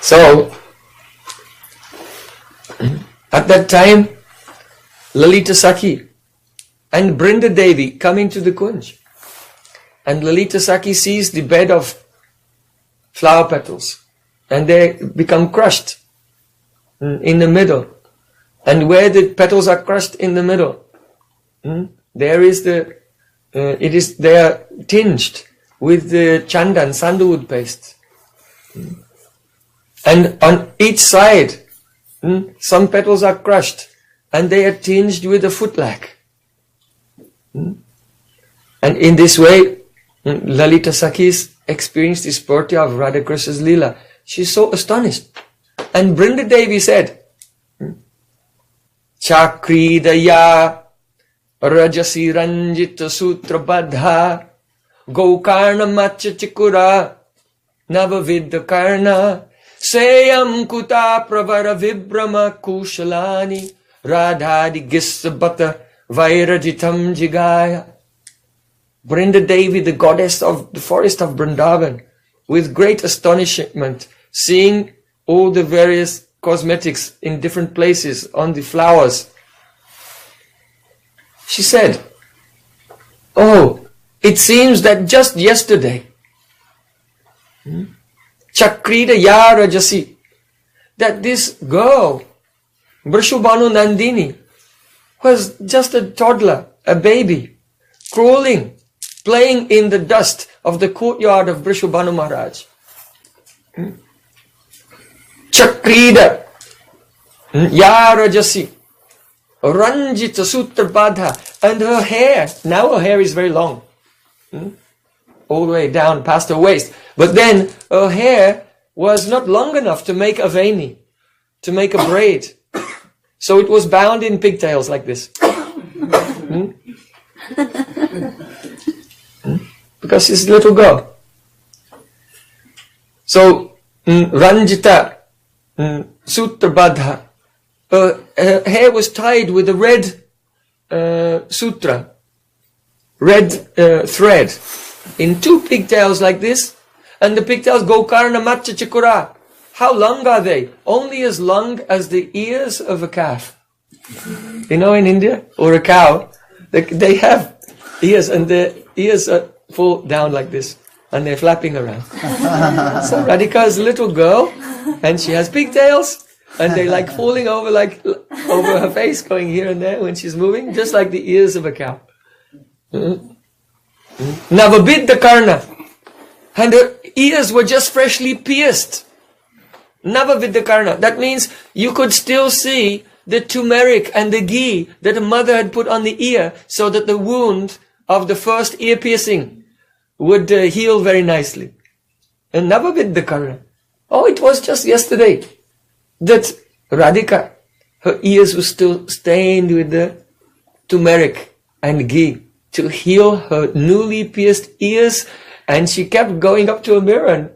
So, at that time, Lalita Sakhi and Brinda Devi come into the Kunj. And Lalita Sakhi sees the bed of flower petals. And they become crushed in the middle. And where the petals are crushed in the middle, there is they are tinged with the chandan, sandalwood paste. And on each side, some petals are crushed and they are tinged with a footlac. And in this way, Lalita Sakhi experienced the spurti of Radha Krishna's Leela. She's so astonished. And Brinda Devi said, Chakridaya Rajasi Ranjita Sutra Badha Gokarna Macha Chikura Navavidya Karna Sayam Kuta Pravara Vibrama Kushalani Radhadi Gisabata Vairajitam Jigaya. Brinda Devi, the goddess of the forest of Vrindavan, with great astonishment, seeing all the various cosmetics in different places on the flowers, she said, oh, it seems that just yesterday, Chakrida Ya Rajasi, that this girl, Brishubhanu Nandini, was just a toddler, a baby, crawling, playing in the dust of the courtyard of Brishubhanu Maharaj. Chakrida Ya Rajasi Ranjita Sutra Badha, and her hair, now her hair is very long, all the way down past her waist, but then her hair was not long enough to make a veni, to make a braid, so it was bound in pigtails like this. Because she's a little girl. So Ranjita Sutrabadha, her hair was tied with a red sutra, red thread, in two pigtails like this, and the pigtails go karna matcha chikura. How long are they? Only as long as the ears of a calf. You know, in India, or a cow, they have ears, and the ears fall down like this, and they're flapping around. So Radhika is a little girl, and she has pigtails, and they like falling over, like over her face, going here and there when she's moving, just like the ears of a cow. Navabidda karna, and her ears were just freshly pierced. Navavidya karna, that means you could still see the turmeric and the ghee that a mother had put on the ear, so that the wound of the first ear piercing would heal very nicely. And Navavidya karna. Oh, it was just yesterday that Radhika, her ears were still stained with the turmeric and ghee to heal her newly pierced ears, and she kept going up to a mirror and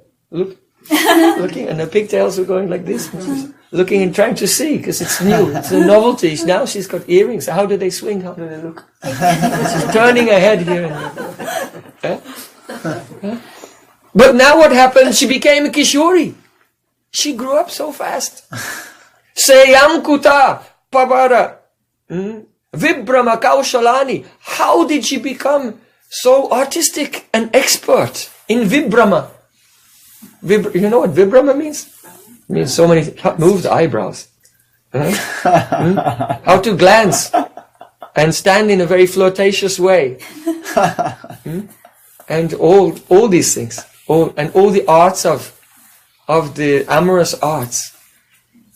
looking, and her pigtails were going like this. And she was looking and trying to see, because it's new, it's a novelty. Now she's got earrings. How do they swing? How do they look? She's turning her head here and there. But now what happened? She became a Kishori. She grew up so fast. Sayam Kuta Pavara Vibrama Kaushalani. How did she become so artistic and expert in Vibrama? You know what Vibrama means? It means so many moved eyebrows. How to glance and stand in a very flirtatious way. And all these things. All the arts of the amorous arts.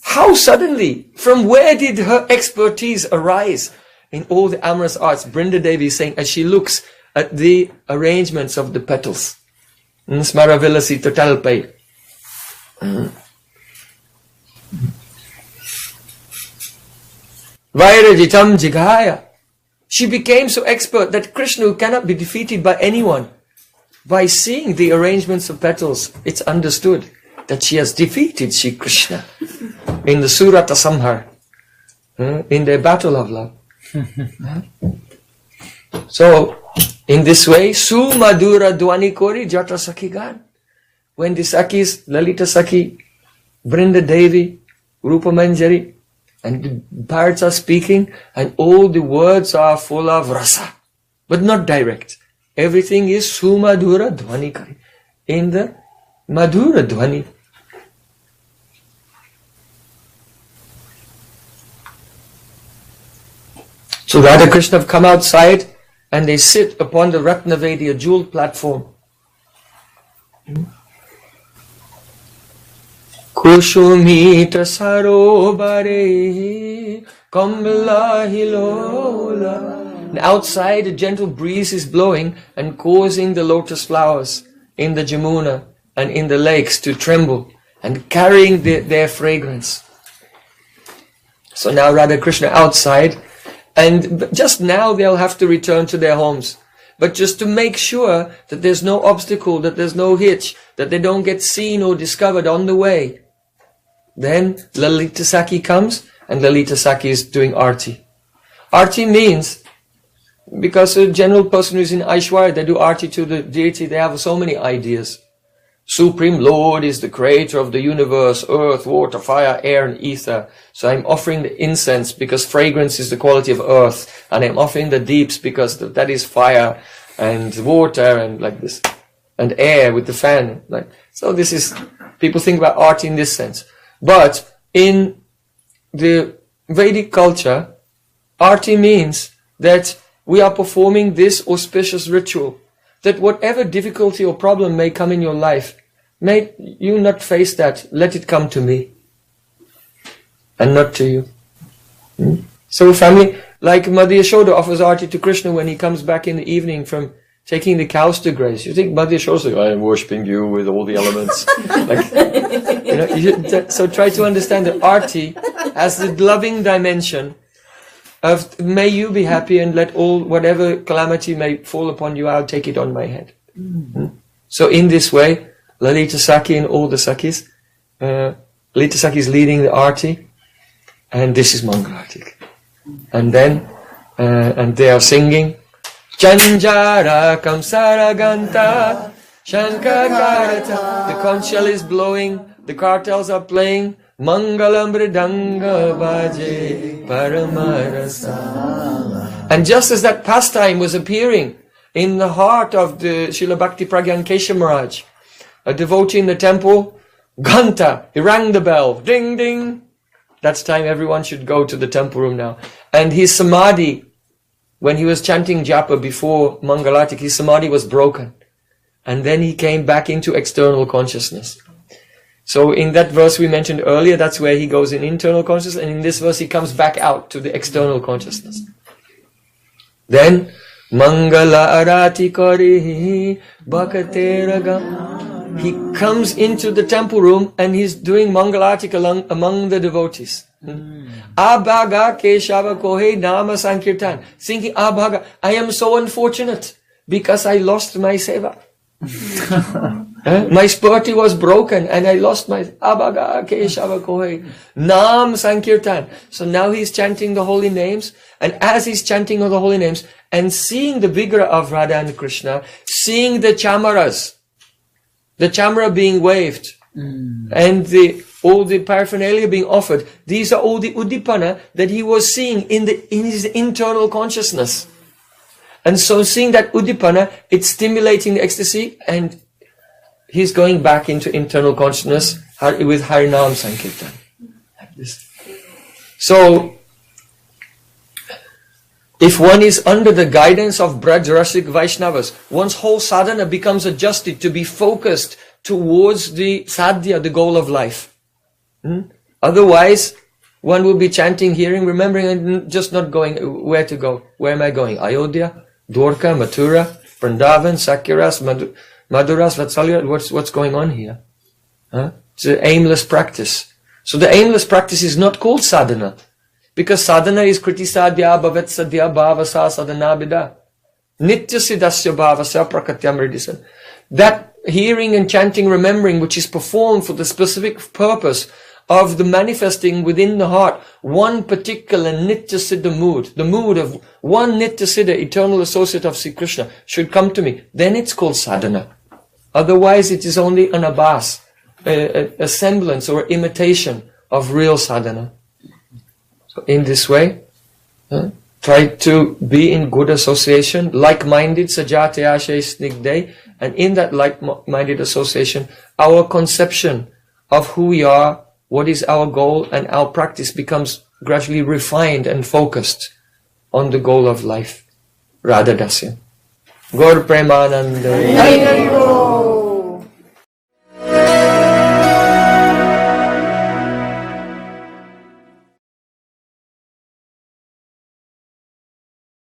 How suddenly? From where did her expertise arise in all the amorous arts? Brinda Devi is saying as she looks at the arrangements of the petals. Smaravilasi Totalpai. Vairajitam Jigaya. She became so expert that Krishna cannot be defeated by anyone. By seeing the arrangements of petals, it's understood that she has defeated Shri Krishna in the Surata Samhar, in their battle of love. So, in this way, Su Madhura Dwani Kori Jata Sakhigan. When the Sakhis, Lalita Sakhi, Brinda Devi, Rupa Manjari, and the birds are speaking, and all the words are full of rasa, but not direct. Everything is Sumadhura Dhvani Kari, in the Madhura Dhvani. So Radha Krishna have come outside and they sit upon the Ratnavedi, a jeweled platform. Kushumita sarobare Kamla hilola. And outside a gentle breeze is blowing and causing the lotus flowers in the Jamuna and in the lakes to tremble and carrying their fragrance. So now Radha Krishna outside, and just now they'll have to return to their homes. But just to make sure that there's no obstacle, that there's no hitch, that they don't get seen or discovered on the way, then Lalita Sakhi comes, and Lalita Sakhi is doing Arati. Arati means, because a general person who's in Aishwarya, they do Arati to the deity, they have so many ideas. Supreme Lord is the creator of the universe, earth, water, fire, air and ether. So I'm offering the incense because fragrance is the quality of earth. And I'm offering the deeps because that is fire and water and like this. And air with the fan. So this is, people think about art in this sense. But in the Vedic culture, Arati means that we are performing this auspicious ritual. That whatever difficulty or problem may come in your life, may you not face that. Let it come to me. And not to you. So family, like Madhya Yashoda offers Arati to Krishna when he comes back in the evening from taking the cows to graze. You think Madhya Yashoda says, I am worshipping you with all the elements. So try to understand that Arati has the loving dimension of may you be happy and let whatever calamity may fall upon you, I'll take it on my head. So in this way, Lalita Sakhi and all the Sakhis, Lalita Sakhi is leading the Arati, and this is Mangala. And then, and they are singing, Chanjara Kamsara Ganta, Shankakarata. The conch shell is blowing, the kartals are playing, Mangalam Mridanga Bhaje Paramarasa. And just as that pastime was appearing in the heart of the Srila Bhakti Pragyan Kesha Maharaj, a devotee in the temple, Ghanta, he rang the bell, ding ding. That's time everyone should go to the temple room now. And his samadhi, when he was chanting Japa before Mangalatik, his samadhi was broken. And then he came back into external consciousness. So in that verse we mentioned earlier, that's where he goes in internal consciousness, and in this verse he comes back out to the external consciousness. Then, Mangala Arati Kari Bhakateraga. He comes into the temple room and he's doing Mangalati among the devotees. Abhaga Keshava Kohe Nama Sankirtan. Thinking, Abhaga, I am so unfortunate because I lost my seva. My spurti was broken and I lost my Abhaga Keshava Kohe Nam Sankirtan. So now he's chanting the holy names, and as he's chanting all the holy names and seeing the vigra of Radha and Krishna, seeing the chamaras, the chamara being waved, and all the paraphernalia being offered, these are all the udipana that he was seeing in his internal consciousness. And so seeing that udipana, it's stimulating the ecstasy, and he's going back into internal consciousness with Harinam Sankirtan. Like this. So, if one is under the guidance of Braj Rasik Vaishnavas, one's whole sadhana becomes adjusted to be focused towards the sadhya, the goal of life. Otherwise, one will be chanting, hearing, remembering, and just not going where to go. Where am I going? Ayodhya, Dwarka, Mathura, Vrindavan, Sakyaras, Maduras, Vatsalya. What's going on here? Huh? It's an aimless practice. So the aimless practice is not called sadhana. Because sadhana is kriti sadhya bhavet sadhya bhavasa sadhana bida. Nitya siddhasya bhavasya prakatyam ridisan. That hearing and chanting, remembering, which is performed for the specific purpose of the manifesting within the heart one particular nitya siddha mood, the mood of one nitya siddha, eternal associate of Sri Krishna, should come to me, then it's called sadhana. Otherwise it is only an abhas, a semblance or imitation of real sadhana. So in this way, try to be in good association, like-minded, sajate ashe snigde, and in that like-minded association, our conception of who we are, what is our goal, and our practice becomes gradually refined and focused on the goal of life. Radha Dasya. Gaur Premananda.